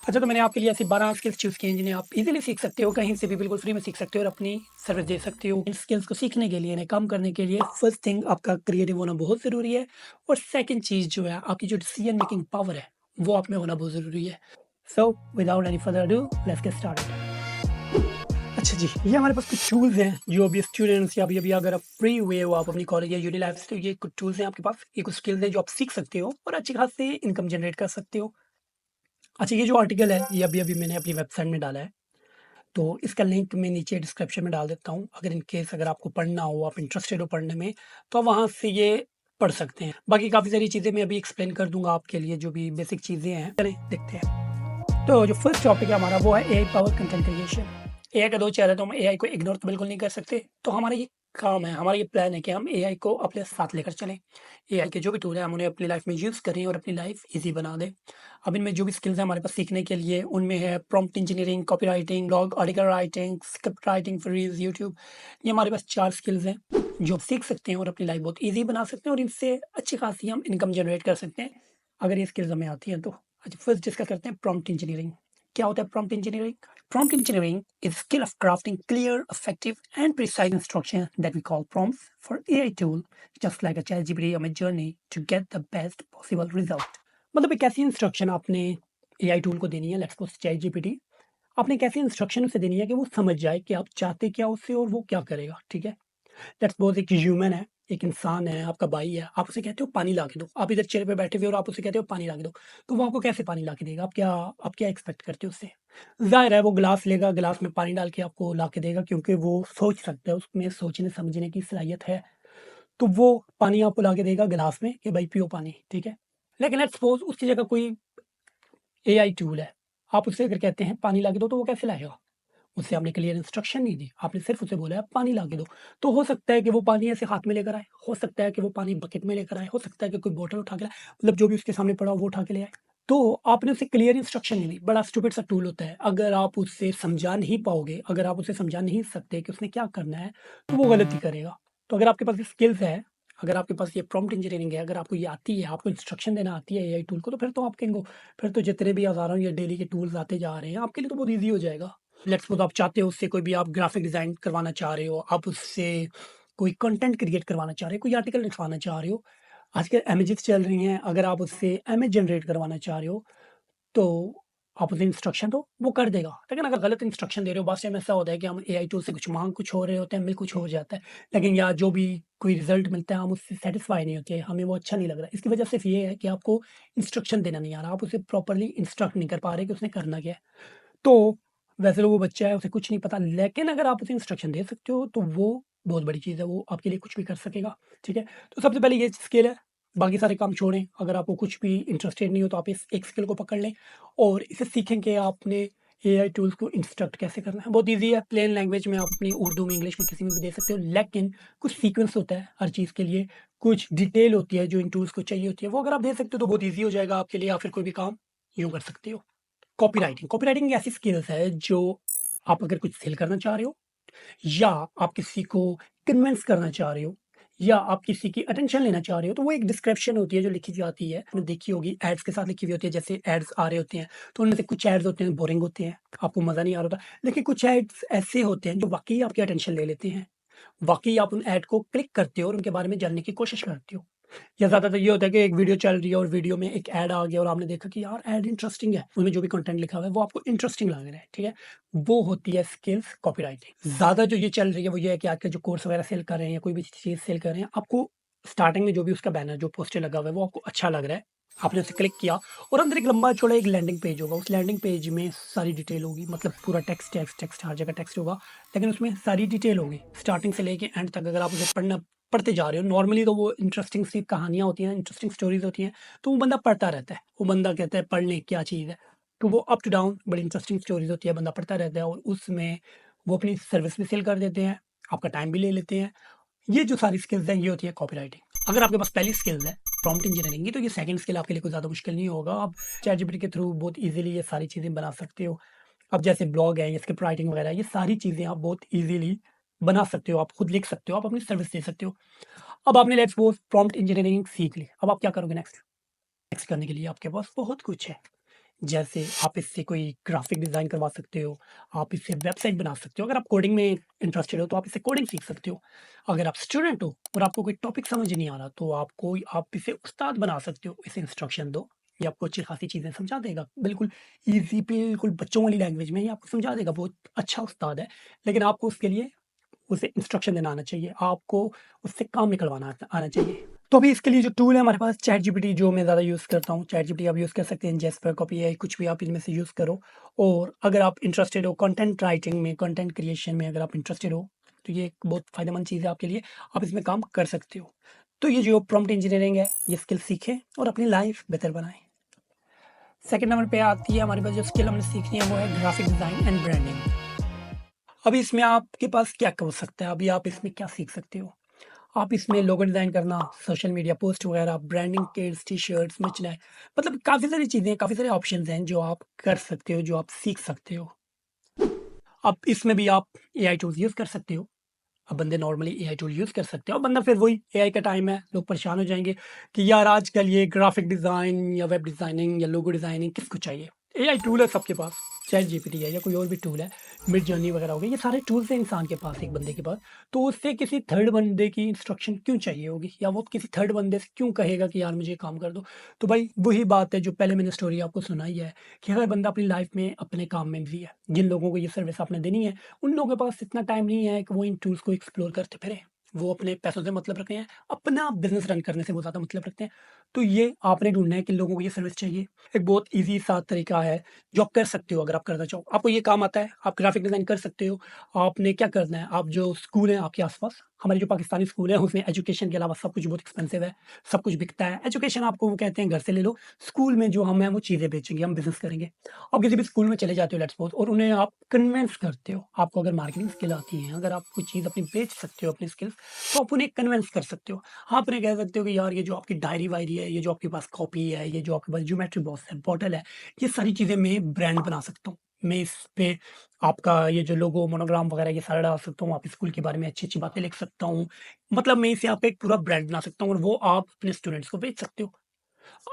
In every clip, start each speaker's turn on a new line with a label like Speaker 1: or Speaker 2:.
Speaker 1: अच्छा, तो मैंने आपके लिए ऐसी 12 स्किल्स चूज़ की हैं जिन्हें आप इज़िली सीख सकते हो, कहीं से भी बिल्कुल फ्री में सीख सकते हो और अपनी सर्विस दे सकते हो। इन स्किल्स को सीखने के लिए, इन्हें काम करने के लिए फर्स्ट थिंग आपका क्रिएटिव होना बहुत ज़रूरी है और सेकंड चीज़ जो है आपकी जो डिसीजन मेकिंग पावर है, वो आप में होना बहुत ज़रूरी है। So without any further ado let's get started. अच्छा जी, ये हमारे पास कुछ टूल्स हैं जो अभी स्टूडेंट्स या अभी अगर आप फ्री हुए हो आप अपनी कॉलेज या यूनी लाइफ से, तो ये कुछ टूल्स हैं आपके पास, ये कुछ स्किल्स हैं जो आप सीख सकते हो और अच्छी खासी इनकम जनरेट कर सकते हो। अच्छा, ये जो आर्टिकल है ये अभी मैंने अपनी वेबसाइट में डाला है, तो इसका लिंक मैं नीचे डिस्क्रिप्शन में डाल देता हूँ। अगर इन केस अगर आपको पढ़ना हो, आप इंटरेस्टेड हो पढ़ने में, तो आप वहाँ से ये पढ़ सकते हैं। बाकी काफ़ी सारी चीज़ें मैं अभी एक्सप्लेन कर दूँगा आपके लिए, जो भी बेसिक चीज़ें हैं। चलें देखते हैं। तो जो फर्स्ट टॉपिक है हमारा वो है AI power content creation. AI का दो चेहरा है, तो हम एआई को इग्नोर तो बिल्कुल नहीं कर सकते। तो हमारा ये काम है, हमारा ये प्लान है कि हम एआई को अपने साथ लेकर चलें। एआई के जो भी टूल है हम उन्हें अपनी लाइफ में यूज़ करें और अपनी लाइफ ईजी बना दें। अब इनमें जो भी स्किल्स हैं हमारे पास सीखने के लिए, उनमें है prompt engineering, copy writing, blog article writing, script writing for reels, YouTube. ये हमारे पास 4 स्किल्स हैं जो आप सीख सकते हैं और अपनी लाइफ बहुत ईजी बना सकते हैं और इनसे अच्छी खासी हम इनकम जनरेट कर सकते हैं, अगर ये स्किल्स हमें आती हैं तो। अच्छा, फर्स्ट डिस्कस करते हैं प्रॉम्प्ट इंजीनियरिंग। क्या होता है prompt engineering? Prompt engineering is a skill of crafting clear, effective, and precise instructions that we call prompts for AI tool, just like a ChatGPT or Midjourney, to get the best possible result. मतलब एक ऐसी instruction आपने AI tool को देनी है, let's suppose ChatGPT। आपने एक ऐसी इंस्ट्रक्शन उसे देनी है कि वो समझ जाए कि आप चाहते क्या उससे और वो क्या करेगा, ठीक है? लेट्स सपोज एक ह्यूमन है, एक इंसान है, आपका भाई है, आप उसे कहते हो पानी ला के दो। आप इधर चेयर पे बैठे हुए और आप उसे कहते हो पानी ला के दो, तो वो आपको कैसे पानी ला के देगा? आप क्या एक्सपेक्ट करते हो उससे? ज़ाहिर है वो ग्लास लेगा, ग्लास में पानी डाल के आपको ला के देगा, क्योंकि वो सोच सकता है, उसमें सोचने-समझने की सलाहियत है। तो वो पानी आपको ला के देगा ग्लास में कि भाई पियो पानी, ठीक है? लेकिन लेट्स सपोज उसकी जगह कोई एआई टूल है, आप उससे अगर कहते हैं पानी ला के दो, तो वो कैसे लाएगा? उससे आपने क्लियर इंस्ट्रक्शन नहीं दी, आपने सिर्फ उसे बोला है पानी ला के दो। तो हो सकता है कि वो पानी ऐसे हाथ में लेकर आए, हो सकता है कि वो पानी बकेट में लेकर आए, हो सकता है कि कोई बॉटल उठा के लाए, मतलब जो भी उसके सामने पड़ा हो वो उठा के ले आए। तो आपने उसे क्लियर इंस्ट्रक्शन नहीं दी, बड़ा स्टूपिड सा टूल होता है। अगर आप उससे समझा नहीं पाओगे, अगर आप उसे समझा नहीं सकते कि उसने क्या करना है, तो वो गलती करेगा। तो अगर आपके पास ये स्किल्स है, अगर आपके पास ये प्रॉम्प्ट इंजीनियरिंग है, अगर आपको ये आती है, आपको इंस्ट्रक्शन देना आती है एआई टूल को, तो फिर तो आप कहेंगे, फिर तो जितने भी हज़ारों या डेली के टूल्स आते जा रहे हैं, आपके लिए तो बहुत ईज़ी हो जाएगा। लेट्स सपोज़ आप चाहते हो उससे कोई भी आप ग्राफ़िक डिज़ाइन करवाना चाह रहे हो, आप उससे कोई कंटेंट क्रिएट करवाना चाह रहे हो, कोई आर्टिकल लिखवाना चाह रहे हो। आजकल इमेजेस चल रही हैं, अगर आप उससे इमेज जनरेट करवाना चाह रहे हो, तो आप उसे इंस्ट्रक्शन दो, वो कर देगा। लेकिन अगर गलत इंस्ट्रक्शन दे रहे हो, बहुत टाइम ऐसा होता है कि हम एआई टूल से कुछ माँग कुछ हो रहे होते हैं, मिल कुछ हो जाता है। लेकिन या जो भी कोई रिज़ल्ट मिलता है, हम उससे सैटिस्फाई नहीं होते, हमें वो अच्छा नहीं लग रहा है। इसकी वजह सिर्फ़ ये है कि आपको इंस्ट्रक्शन देना नहीं आ रहा, आप उसे प्रॉपर्ली इंस्ट्रक्ट नहीं कर पा रहे कि उसने करना क्या है। तो वैसे तो वो बच्चा है, उसे कुछ नहीं पता, लेकिन अगर आप उसे इंस्ट्रक्शन दे सकते हो, तो वो बहुत बड़ी चीज़ है, वो आपके लिए कुछ भी कर सकेगा, ठीक है? तो सबसे पहले ये स्किल है, बाकी सारे काम छोड़ें। अगर आपको कुछ भी इंटरेस्टेड नहीं हो, तो आप इस एक स्किल को पकड़ लें और इसे सीखें कि आपने एआई टूल्स को इंस्ट्रक्ट कैसे करना है। बहुत ईज़ी है, प्लेन लैंग्वेज में आप अपनी उर्दू में, इंग्लिश में, किसी में भी दे सकते हो, लेकिन कुछ सीक्वेंस होता है हर चीज़ के लिए, कुछ डिटेल होती है जो इन टूल्स को चाहिए होती है, वो अगर आप दे सकते हो, तो बहुत ईज़ी हो जाएगा आपके लिए, या फिर कोई भी काम यूँ कर सकते हो। कॉपीराइटिंग एक ऐसी स्किल्स है जो आप अगर कुछ सेल करना चाह रहे हो, या आप किसी को कन्विंस करना चाह रहे हो, या आप किसी की अटेंशन लेना चाह रहे हो, तो वो एक डिस्क्रिप्शन होती है जो लिखी जाती है, आपने देखी होगी एड्स के साथ लिखी हुई होती है। जैसे एड्स आ रहे होते हैं, तो उनमें से कुछ एड्स होते हैं बोरिंग होते हैं, आपको मज़ा नहीं आ रहा होता, लेकिन कुछ एड्स ऐसे होते हैं जो वाक़ई आपकी अटेंशन ले लेते हैं। वाक़ई आप उन ऐड को क्लिक करते हो और उनके बारे में जानने की कोशिश करते हो। या ज़्यादातर ये होता है कि एक वीडियो चल रही है और वीडियो में एक ऐड आ गया और आपने देखा कि यार ऐड इंटरेस्टिंग है, उसमें जो भी कंटेंट लिखा हुआ है वो आपको इंटरेस्टिंग लग रहा है, ठीक है? वो होती है स्किल्स कॉपीराइटिंग। ज़्यादा जो ये चल रही है वो ये है कि आजकल जो कोर्स वगैरह सेल कर रहे हैं या कोई भी चीज़ सेल कर रहे हैं, आपको स्टार्टिंग में जो भी उसका बैनर, जो पोस्टर लगा हुआ है वो आपको अच्छा लग रहा है, आपने उसे क्लिक किया और अंदर एक लंबा चौड़ा एक लैंडिंग पेज होगा। उस लैंडिंग पेज में सारी डिटेल होगी, मतलब पूरा टेक्स्ट हर जगह टेक्स्ट होगा, लेकिन उसमें सारी डिटेल होगी स्टार्टिंग से लेके एंड तक। अगर आप उसे पढ़ते जा रहे हो नॉर्मली, तो वो इंटरेस्टिंग सी कहानियाँ होती हैं, इंटरेस्टिंग स्टोरीज होती हैं, तो वो बंदा पढ़ता रहता है। वो बंदा कहता है पढ़ लें क्या चीज़ है, तो वो अप टू डाउन बड़ी इंटरेस्टिंग स्टोरीज होती है, बंदा पढ़ता रहता है और उसमें वो अपनी सर्विस भी सेल कर देते हैं, आपका टाइम भी ले लेते हैं। ये जो सारी स्किल्स हैं ये होती है कॉपीराइटिंग। अगर आपके पास पहली स्किल्स है प्रॉम्प्ट इंजीनियरिंग की, तो ये सेकंड स्किल आपके लिए कोई ज़्यादा मुश्किल नहीं होगा। आप चैटजीपीटी के थ्रू बहुत इजीली ये सारी चीज़ें बना सकते हो। अब जैसे ब्लॉग है या स्क्रिप्ट राइटिंग वगैरह, ये सारी चीज़ें आप बहुत इजीली बना सकते हो, आप खुद लिख सकते हो, आप अपनी सर्विस दे सकते हो। अब आपने लेट्स सपोज प्रॉम्प्ट इंजीनियरिंग सीख ली, अब आप क्या करोगे नेक्स्ट? नेक्स्ट करने के लिए आपके पास बहुत कुछ है। जैसे आप इससे कोई ग्राफिक डिज़ाइन करवा सकते हो, आप इससे वेबसाइट बना सकते हो। अगर आप कोडिंग में इंटरेस्टेड हो तो आप इससे कोडिंग सीख सकते हो। अगर आप स्टूडेंट हो और आपको कोई टॉपिक समझ नहीं आ रहा तो आप इसे उस्ताद बना सकते हो। इसे इंस्ट्रक्शन दो, ये आपको अच्छी खासी चीज़ें समझा देगा। बिल्कुल ईज़ी, बिल्कुल बच्चों वाली लैंग्वेज में ये आपको समझा देगा। बहुत अच्छा उस्ताद है, लेकिन आपको उसके लिए उसे इंस्ट्रक्शन देना आना चाहिए, आपको उससे काम निकलवाना आना चाहिए। तो अभी इसके लिए जो टूल है हमारे पास चैट जीपीटी, जो मैं ज़्यादा यूज़ करता हूँ। चैट जीपीटी आप यूज़ कर सकते हैं, जेस्पर, कॉपी एआई, कुछ भी आप इनमें से यूज़ करो। और अगर आप इंटरेस्टेड हो कंटेंट राइटिंग में, कंटेंट क्रिएशन में अगर आप इंटरेस्टेड हो तो ये एक बहुत फ़ायदेमंद चीज़ है आपके लिए, आप इसमें काम कर सकते हो। तो ये जो प्रॉम्प्ट इंजीनियरिंग है, ये स्किल सीखें और अपनी लाइफ बेहतर बनाएं। सेकंड नंबर पे आती है हमारे पास जो स्किल हमने सीखनी है, वो है ग्राफिक डिज़ाइन एंड ब्रांडिंग। अभी इसमें आपके पास क्या हो सकता है, अभी आप इसमें क्या सीख सकते हो? आप इसमें लोगो डिज़ाइन करना, सोशल मीडिया पोस्ट वगैरह, ब्रांडिंग किट्स, टी-शर्ट्स, मर्चेंडाइज़, मतलब काफ़ी सारी चीज़ें, काफ़ी सारे ऑप्शंस हैं जो आप कर सकते हो, जो आप सीख सकते हो। अब इसमें भी आप एआई टूल्स यूज़ कर सकते हो। अब बंदे नॉर्मली एआई टूल यूज़ कर सकते हो। अब बंदा फिर वही एआई का टाइम है, लोग परेशान हो जाएँगे कि यार आजकल ये ग्राफ़िक डिज़ाइन या वेब डिज़ाइनिंग या लोगो डिज़ाइनिंग किसको चाहिए? एआई टूल है सबके पास, चैट जीपीटी है या कोई और भी टूल है, मिड जर्नी वगैरह हो गई, ये सारे टूल्स हैं इंसान के पास, एक बंदे के पास। तो उससे किसी थर्ड बंदे की इंस्ट्रक्शन क्यों चाहिए होगी, या वो किसी थर्ड बंदे से क्यों कहेगा कि यार मुझे ये काम कर दो? तो भाई वही बात है जो पहले मैंने स्टोरी आपको सुनाई है कि अगर बंदा अपनी लाइफ़ में अपने काम में बिज़ी है, जिन लोगों को ये सर्विस आपने देनी है, उन लोगों के पास इतना टाइम नहीं है कि वो इन टूल्स को एक्सप्लोर करते फिरें। वो अपने पैसों से मतलब रखते हैं, अपना बिज़नेस रन करने से वो ज़्यादा मतलब रखते हैं। तो ये आपने ढूँढना है कि लोगों को ये सर्विस चाहिए। एक बहुत ईज़ी सा तरीका है जो आप कर सकते हो अगर आप करना चाहो। आपको ये काम आता है, आप ग्राफ़िक डिज़ाइन कर सकते हो। आपने क्या करना है, आप जो स्कूल हैं आपके आस-पास, हमारे जो पाकिस्तानी स्कूल हैं उसमें एजुकेशन के अलावा सब कुछ बहुत एक्सपेंसिव है, सब कुछ बिकता है। एजुकेशन आपको वो कहते हैं घर से ले लो, स्कूल में जो हम हैं वो चीज़ें बेचेंगे, हम बिज़नेस करेंगे। आप किसी भी स्कूल में चले जाते हो लेट्स सपोज़, और उन्हें आप कन्विंस करते हो। आपको अगर मार्केटिंग स्किल आती है, अगर आप कोई चीज़ अपनी बेच सकते हो अपनी स्किल्स, तो आप उन्हें कन्विंस कर सकते हो। आप उन्हें कह सकते हो कि यार ये जो आपकी डायरी-वायरी है, ये जो आपके पास कॉपी है, ये जो आपके पास ज्योमेट्री बॉक्स है, बॉटल है, ये सारी चीज़ें मैं ब्रांड बना सकता हूँ। मैं इस पे आपका ये जो लोगो, मोनोग्राम वगैरह ये सारा डाल सकता हूँ। आप स्कूल के बारे में अच्छी-अच्छी बातें लिख सकता हूँ। मतलब मैं इसे आपका एक पूरा ब्रांड बना सकता हूँ और वो आप अपने स्टूडेंट्स को बेच सकते हो।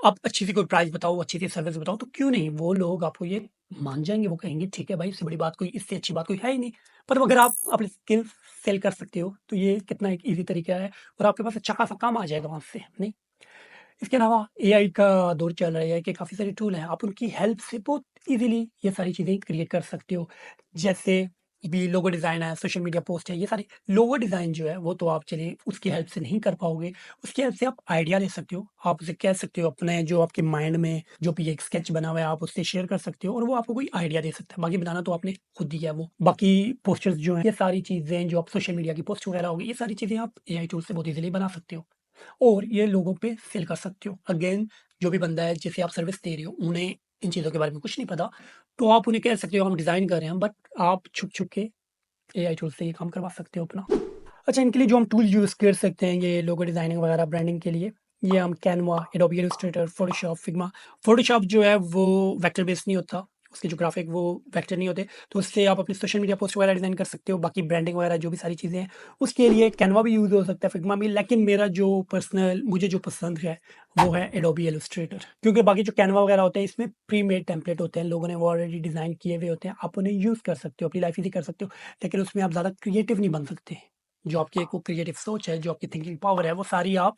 Speaker 1: आप अच्छी सी कोई प्राइस बताओ, अच्छी सी सर्विस बताओ, तो क्यों नहीं? वो लोग आपको ये मान जाएँगे, वो कहेंगे ठीक है भाई, इससे बड़ी बात कोई, इससे अच्छी बात कोई है ही नहीं। पर अगर आप अपनी स्किल्स सेल कर सकते हो, तो ये कितना एक ईज़ी तरीका है और आपके पास अच्छा खासा काम आ जाएगा वहाँ से, नहीं? इसके अलावा एआई का दौर चल रहा है, एआई के काफ़ी सारे टूल हैं, आप उनकी हेल्प से बहुत ईज़िली ये सारी चीज़ें क्रिएट कर सकते हो। जैसे भी लोगो डिज़ाइन है, सोशल मीडिया पोस्ट है, ये सारी लोगो डिज़ाइन जो है, वो तो आप चलिए उसकी हेल्प से नहीं कर पाओगे, उसकी हेल्प से आप आइडिया ले सकते हो। आप उसे कह सकते हो अपने जो आपके माइंड में जो भी एक स्केच बना हुआ है, आप उससे शेयर कर सकते हो और वो आपको कोई आइडिया दे सकता है। बाकी बनाना तो आपने खुद ही है वो। बाकी पोस्टर्स जो हैं, ये सारी चीज़ें जो आप सोशल मीडिया की पोस्ट वगैरह होगी, ये सारी चीज़ें आप एआई टूल से बहुत ईज़िली बना सकते हो। और ये लोगों पे सेल कर सकते हो। अगेन जो भी बंदा है जिसे आप सर्विस दे रहे हो, उन्हें इन चीज़ों के बारे में कुछ नहीं पता, तो आप उन्हें कह सकते हो हम डिज़ाइन कर रहे हैं, बट आप छुप-छुप के एआई टूल से ये काम करवा सकते हो अपना। अच्छा, इनके लिए जो हम टूल यूज़ कर सकते हैं ये लोगो डिज़ाइनिंग वगैरह ब्रांडिंग के लिए, ये हम Canva, Adobe Illustrator, Photoshop, Figma. Photoshop जो है वो वेक्टर बेस्ड नहीं होता, उसके जो ग्राफ़िक वो वेक्टर नहीं होते, तो उससे आप अपनी सोशल मीडिया पोस्ट वगैरह डिज़ाइन कर सकते हो। बाकी ब्रांडिंग वगैरह जो भी सारी चीज़ें हैं, उसके लिए कैनवा भी यूज़ हो सकता है, फिग्मा भी, लेकिन मेरा जो पर्सनल मुझे जो पसंद है, वो है एडोबी इलस्ट्रेटर। क्योंकि बाकी जो कैनवा वगैरह होते हैं, इसमें प्री मेड टेम्पलेट होते हैं, लोगों ने वो ऑलरेडी डिज़ाइन किए हुए होते हैं, आप उन्हें यूज़ कर सकते हो, अपनी लाइफ़ ईज़ी कर सकते हो, लेकिन उसमें आप ज़्यादा क्रिएटिव नहीं बन सकते। जो आपकी एक वो क्रिएटिव सोच है, जो आपकी थिंकिंग पावर है, वो सारी आप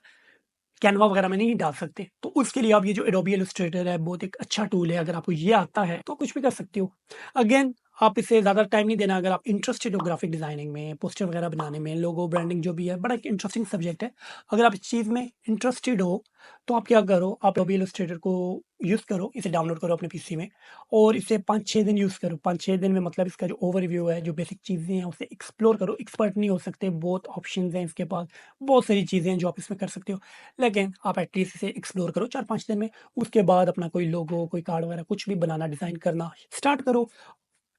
Speaker 1: कैनवा वगैरह में नहीं डाल सकते। तो उसके लिए आप ये जो एडोबी इलस्ट्रेटर है, बहुत एक अच्छा टूल है। अगर आपको ये आता है, तो कुछ भी कर सकते हो। अगेन आप इसे ज़्यादा टाइम नहीं देना। अगर आप इंटरेस्टेड हो ग्राफिक डिज़ाइनिंग में, पोस्टर वगैरह बनाने में, लोगो ब्रांडिंग जो भी है, बड़ा एक इंटरेस्टिंग सब्जेक्ट है। अगर आप इस चीज़ में इंटरेस्टेड हो, तो आप क्या करो, आप एडोबी इलस्ट्रेटर को यूज़ करो, इसे डाउनलोड करो अपने पीसी में और इसे 5-6 दिन यूज़ करो। 5-6 दिन में मतलब इसका जो ओवरव्यू है, जो बेसिक चीज़ें हैं, उसे एक्सप्लोर करो। एक्सपर्ट नहीं हो सकते, बहुत ऑप्शंस हैं इसके पास, बहुत सारी चीज़ें हैं जो आप इसमें कर सकते हो। लेकिन आप एटलीस्ट इसे एक्सप्लोर करो 4-5 दिन में। उसके बाद अपना कोई लोगो, कोई कार्ड वगैरह कुछ भी बनाना, डिज़ाइन करना स्टार्ट करो।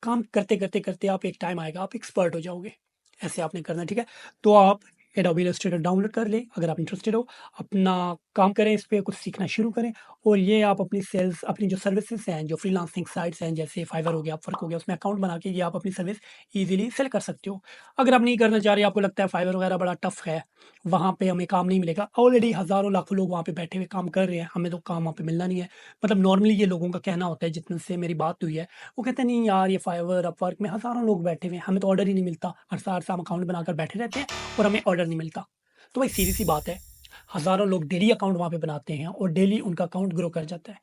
Speaker 1: काम करते, करते, करते आप एक टाइम आएगा, आप एक्सपर्ट हो जाओगे। ऐसे आपने करना है, ठीक है? तो आप एडोबी इलस्ट्रेटर डाउनलोड कर लें अगर आप इंटरेस्टेड हो, अपना काम करें इस पे, कुछ सीखना शुरू करें और ये आप अपनी सेल्स, अपनी जो सर्विसेज़ हैं, जो फ्रीलांसिंग साइट्स हैं जैसे फाइवर हो गया, अपवर्क हो गया, उसमें अकाउंट बना के ये आप अपनी सर्विस ईज़िली सेल कर सकते हो। अगर आप नहीं करना चाह रहे, आपको लगता है फाइवर वगैरह बड़ा टफ़ है, वहाँ पे हमें काम नहीं मिलेगा, ऑलरेडी हज़ारों लाखों लोग वहाँ पे बैठे हुए काम कर रहे हैं, हमें तो काम वहाँ पे मिलना नहीं है। मतलब नॉर्मली ये लोगों का कहना होता है, जितने से मेरी बात हुई है, वो कहते हैं नहीं यार ये फाइवर, अपवर्क में हज़ारों लोग बैठे हुए हैं, हमें तो ऑर्डर ही नहीं मिलता, अरसा-अरसा हम अकाउंट बनाकर बैठे रहते हैं और हमें ऑर्डर नहीं मिलता। तो भाई सीधी-सी बात है, हज़ारों लोग डेली अकाउंट वहाँ पे बनाते हैं और डेली उनका अकाउंट ग्रो कर जाता है।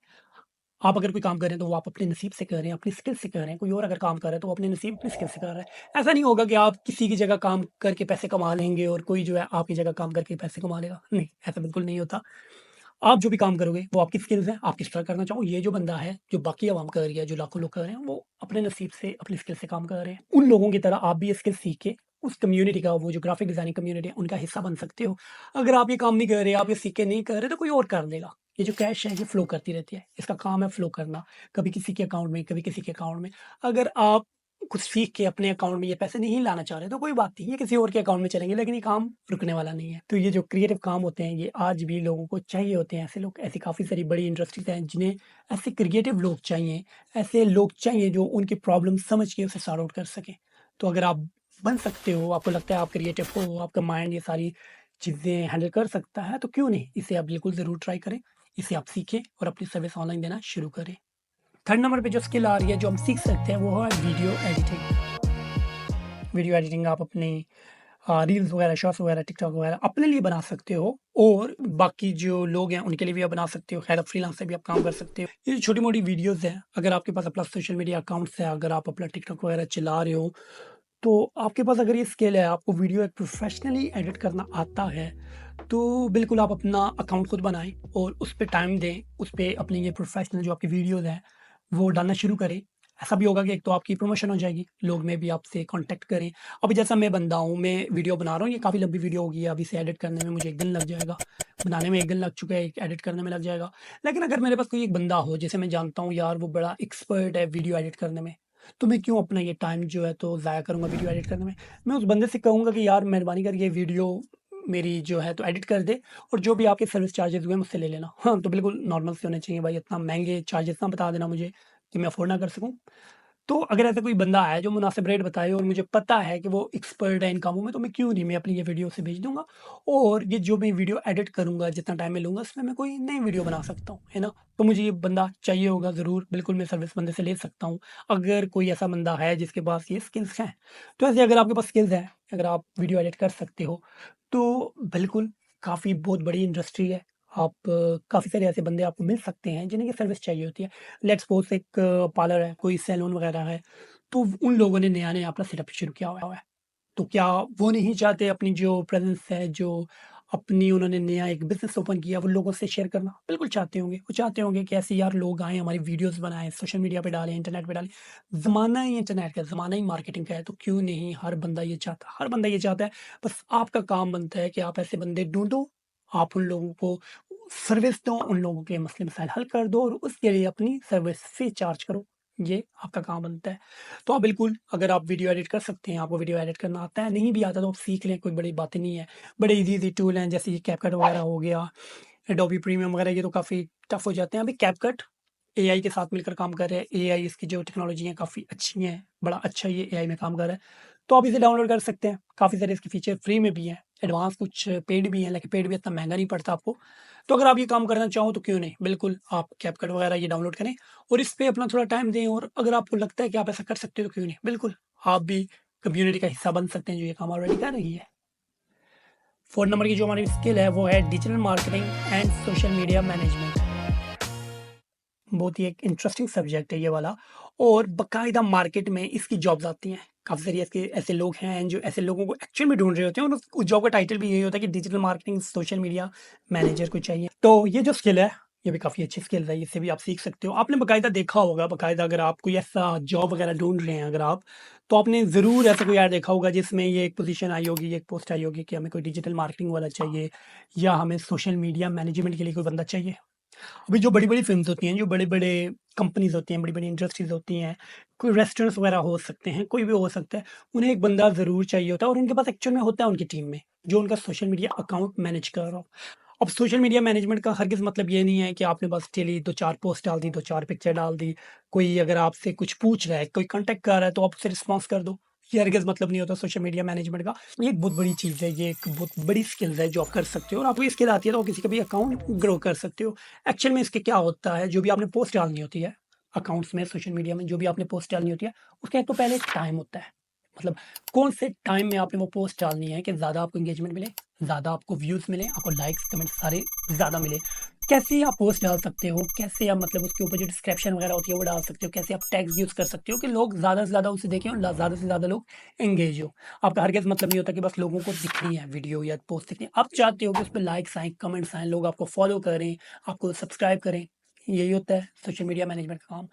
Speaker 1: आप अगर कोई काम कर रहे हैं तो वो आप अपने नसीब से कर रहे हैं, अपनी स्किल से कर रहे हैं। कोई और अगर काम कर रहा है तो वो अपने नसीब, अपनी स्किल से कर रहा है। ऐसा नहीं होगा कि आप किसी की जगह काम करके पैसे कमा लेंगे और कोई जो है आपकी जगह काम करके पैसे कमा लेगा। नहीं, ऐसा बिल्कुल नहीं होता। आप जो भी काम करोगे वो आपकी स्किल्स हैं, आप किस तरह करना चाहो। ये जो बंदा है, जो बाकी अवाम कर रही है, जो लाखों लोग कर रहे हैं, वो अपने नसीब से, अपनी स्किल से काम कर रहे हैं। उन लोगों की तरह आप भी ये स्किल सीख के उस कम्युनिटी का, वो जो ग्राफिक डिज़ाइनिंग कम्युनिटी है, उनका हिस्सा बन सकते हो। अगर आप ये काम नहीं कर रहे, आप ये सीख के नहीं कर रहे, तो कोई और कर देगा। ये जो कैश है, ये फ्लो करती रहती है। इसका काम है फ्लो करना, कभी किसी के अकाउंट में, कभी किसी के अकाउंट में। अगर आप कुछ सीख के अपने अकाउंट में ये पैसे नहीं लाना चाह रहे, तो कोई बात नहीं, ये किसी और के अकाउंट में चलेंगे, लेकिन ये काम रुकने वाला नहीं है। तो ये जो क्रिएटिव काम होते हैं, ये आज भी लोगों को चाहिए होते हैं। ऐसे लोग, ऐसी काफ़ी सारी बड़ी इंडस्ट्रीज़ हैं, जिन्हें ऐसे क्रिएटिव लोग चाहिए, ऐसे लोग चाहिए जो उनकी प्रॉब्लम समझ के उसे सॉर्ट आउट कर सकें। तो अगर आप बन सकते हो, आपको लगता है आप क्रिएटिव हो, आपका माइंड ये सारी चीज़ें हैंडल कर सकता है, तो क्यों नहीं? इसे आप बिल्कुल ज़रूर ट्राई करें, इसे आप सीखें और अपनी सर्विस ऑनलाइन देना शुरू करें। थर्ड नंबर पे जो स्किल आ रही है, जो हम सीख सकते हैं, वो है वीडियो एडिटिंग। वीडियो एडिटिंग आप अपने रील्स वगैरह, शॉर्ट्स वगैरह, टिकटॉक वगैरह अपने लिए बना सकते हो और बाकी जो लोग हैं उनके लिए भी आप बना सकते हो। खैर आप फ्रीलांस से भी आप काम कर सकते हो। ये छोटी-मोटी वीडियोज़ हैं, अगर आपके पास अपना सोशल मीडिया अकाउंट्स है, अगर आप अपना टिकटॉक वगैरह चला रहे हो, तो आपके पास अगर ये स्किल है, आपको वीडियो एक प्रोफेशनली एडिट करना आता है, तो बिल्कुल आप अपना अकाउंट खुद बनाएँ और उस पे टाइम दें, उस पे अपनी ये प्रोफेशनल जो आपकी वीडियोज़ हैं, वो डालना शुरू करें। ऐसा भी होगा कि एक तो आपकी प्रमोशन हो जाएगी, लोग में भी आपसे कॉन्टैक्ट करें। अभी जैसा मैं बंदा हूँ, मैं वीडियो बना रहा हूँ, ये काफ़ी लंबी वीडियो होगी, अब इसे एडिट करने में मुझे 1 दिन लग जाएगा, बनाने में 1 दिन लग चुका है, एडिट करने में लग जाएगा। लेकिन अगर मेरे पास कोई एक बंदा हो, जिसे मैं जानता हूँ यार वो बड़ा एक्सपर्ट है वीडियो एडिट करने में, तो मैं क्यों अपना ये टाइम जो है तो ज़ाया करूँगा वीडियो एडिट करने में। मैं उस बंदे से कहूँगा कि यार मेहरबानी करके ये वीडियो मेरी जो है तो एडिट कर दे और जो भी आपके सर्विस चार्जेज़ हुए मुझसे ले लेना। हाँ, तो बिल्कुल नॉर्मल से होने चाहिए भाई, इतना महँगे चार्जेज़ ना बता देना मुझे कि मैं अफ़ोर्ड ना कर सकूँ। तो अगर ऐसा कोई बंदा है जो मुनासिब रेट बताए और मुझे पता है कि वो एक्सपर्ट है इन कामों में, तो मैं क्यों नहीं, मैं अपनी ये वीडियो उसे भेज दूँगा और ये जो मैं वीडियो एडिट करूँगा, जितना टाइम मैं लूँगा, उसमें मैं कोई नई वीडियो बना सकता हूँ, है ना? तो मुझे ये बंदा चाहिए होगा ज़रूर, बिल्कुल मैं सर्विस बंदे से ले सकता हूँ, अगर कोई ऐसा बंदा है जिसके पास ये स्किल्स हैं। तो ऐसे अगर आपके पास स्किल्स हैं, अगर आप वीडियो एडिट कर सकते हो, तो बिल्कुल काफ़ी बहुत बड़ी इंडस्ट्री है। आप काफ़ी सारे ऐसे बंदे आपको मिल सकते हैं जिन्हें ये सर्विस चाहिए होती है। लेट्स सपोज़ एक पार्लर है, कोई सैलून वगैरह है, तो उन लोगों ने नया-नया अपना सेटअप शुरू किया हुआ है। तो क्या वो नहीं चाहते अपनी जो प्रेज़ेंस है, जो अपनी उन्होंने नया एक बिज़नेस ओपन किया, वो लोगों से शेयर करना? बिल्कुल चाहते होंगे। वो चाहते होंगे कि ऐसे यार लोग आएँ, हमारी वीडियोज़ बनाएँ, सोशल मीडिया पे डालें, इंटरनेट पे डालें। ज़माना ही इंटरनेट का है, ज़माना ही मार्केटिंग का है, तो क्यों नहीं हर बंदा ये चाहता है, हर बंदा ये चाहता है। बस आपका काम बनता है कि आप ऐसे बंदे ढूँढो, आप उन लोगों को सर्विस दो, उन लोगों के मसले मसाइल हल कर दो और उसके लिए अपनी सर्विस फ़ी चार्ज करो। ये आपका काम बनता है। तो आप बिल्कुल, अगर आप वीडियो एडिट कर सकते हैं, आपको वीडियो एडिट करना आता है, नहीं भी आता तो आप सीख लें, कोई बड़ी बातें नहीं है। बड़े ईज़ी-ईज़ी टूल हैं, जैसे ये कैपकट वगैरह हो गया, एडोबी प्रीमियम वगैरह, ये तो काफ़ी टफ़ हो जाते हैं। अभी कैपकट एआई के साथ मिलकर काम कर रहे हैं। एआई, इसकी जो टेक्नोलॉजी है काफ़ी अच्छी हैं, बड़ा अच्छा ये एआई में काम कर रहा है। तो आप इसे डाउनलोड कर सकते हैं। काफ़ी सारे इसके फीचर फ्री में भी हैं, एडवांस कुछ पेड भी हैं, लेकिन पेड भी इतना महँगा नहीं पड़ता आपको। तो अगर आप ये काम करना चाहो तो क्यों नहीं, बिल्कुल आप कैपकट वगैरह ये डाउनलोड करें और इस पे अपना थोड़ा टाइम दें और अगर आपको लगता है कि आप ऐसा कर सकते हो तो क्यों नहीं, बिल्कुल आप भी कम्युनिटी का हिस्सा बन सकते हैं जो ये काम ऑलरेडी कर रही है। 4 नंबर की जो हमारी स्किल है वो है digital marketing and social media management. बहुत ही एक इंटरेस्टिंग सब्जेक्ट है ये वाला और बाकायदा मार्केट में इसकी जॉब्स आती हैं। काफ़ी सारे ऐसे ऐसे लोग हैं जो ऐसे लोगों को एक्चुअल में ढूँढ रहे होते हैं और उस जॉब का टाइटल भी यही होता है कि digital marketing social media manager को चाहिए। तो ये जो स्किल है, ये भी काफ़ी अच्छी स्किल है, इससे भी आप सीख सकते हो। आपने बाकायदा देखा होगा, बाकायदा अगर आप कोई ऐसा जॉब वगैरह ढूँढ रहे हैं अगर आप, तो आपने ज़रूर ऐसा कोई ऐड देखा होगा जिसमें ये एक पोज़ीशन आई होगी, एक पोस्ट आई होगी कि हमें कोई डिजिटल मार्केटिंग वाला चाहिए या हमें सोशल मीडिया मैनेजमेंट के लिए कोई बंदा चाहिए। अभी जो बड़ी-बड़ी फ़िल्म्स होती हैं, जो बड़े-बड़े कंपनीज़ होती हैं, बड़ी-बड़ी इंडस्ट्रीज़ होती हैं, कोई रेस्टोरेंट्स वगैरह हो सकते हैं, कोई भी हो सकता है, उन्हें एक बंदा ज़रूर चाहिए होता है और उनके पास एक्चुअल में होता है उनकी टीम में, जो उनका सोशल मीडिया अकाउंट मैनेज कर रहा हो। अब सोशल मीडिया मैनेजमेंट का हरगिज़ मतलब ये नहीं है कि आपने बस डेली 2-4 पोस्ट डाल दी, 2-4 पिक्चर डाल दी, कोई अगर आपसे कुछ पूछ रहा है, कोई कॉन्टैक्ट कर रहा है, तो आप उसे रिस्पॉन्स कर दो। ये हरगिज़ मतलब नहीं होता सोशल मीडिया मैनेजमेंट का। ये एक बहुत बड़ी चीज़ है, ये एक बहुत बड़ी स्किल्स है जो आप कर सकते हो और आपको ये स्किल आती है तो आप किसी का भी अकाउंट ग्रो कर सकते हो। एक्चुअल में इसके क्या होता है, जो भी आपने पोस्ट डालनी होती है, अकाउंट्स में, सोशल मीडिया में जो भी आपने पोस्ट डालनी होती है, उसका एक तो पहले एक टाइम होता है। मतलब कौन से टाइम में आपने वो पोस्ट डालनी है कि ज़्यादा आपको एंगेजमेंट मिले, ज़्यादा आपको व्यूज़ मिले, आपको लाइक्स, कमेंट्स सारे ज़्यादा मिले। कैसे आप पोस्ट डाल सकते हो, कैसे आप मतलब उसके ऊपर जो डिस्क्रिप्शन वगैरह होती है वो डाल सकते हो, कैसे आप टैग्स यूज़ कर सकते हो कि लोग ज़्यादा से ज़्यादा उसे देखें और ज़्यादा से ज़्यादा लोग एंगेज हो। आपका हरगिज़ मतलब नहीं होता कि बस लोगों को दिखनी है वीडियो या पोस्ट दिखनी है। आप चाहते हो कि उसपे लाइक्स आएँ, कमेंट्स आएँ, लोग आपको फॉलो करें, आपको सब्सक्राइब करें। यही होता है सोशल मीडिया मैनेजमेंट का काम।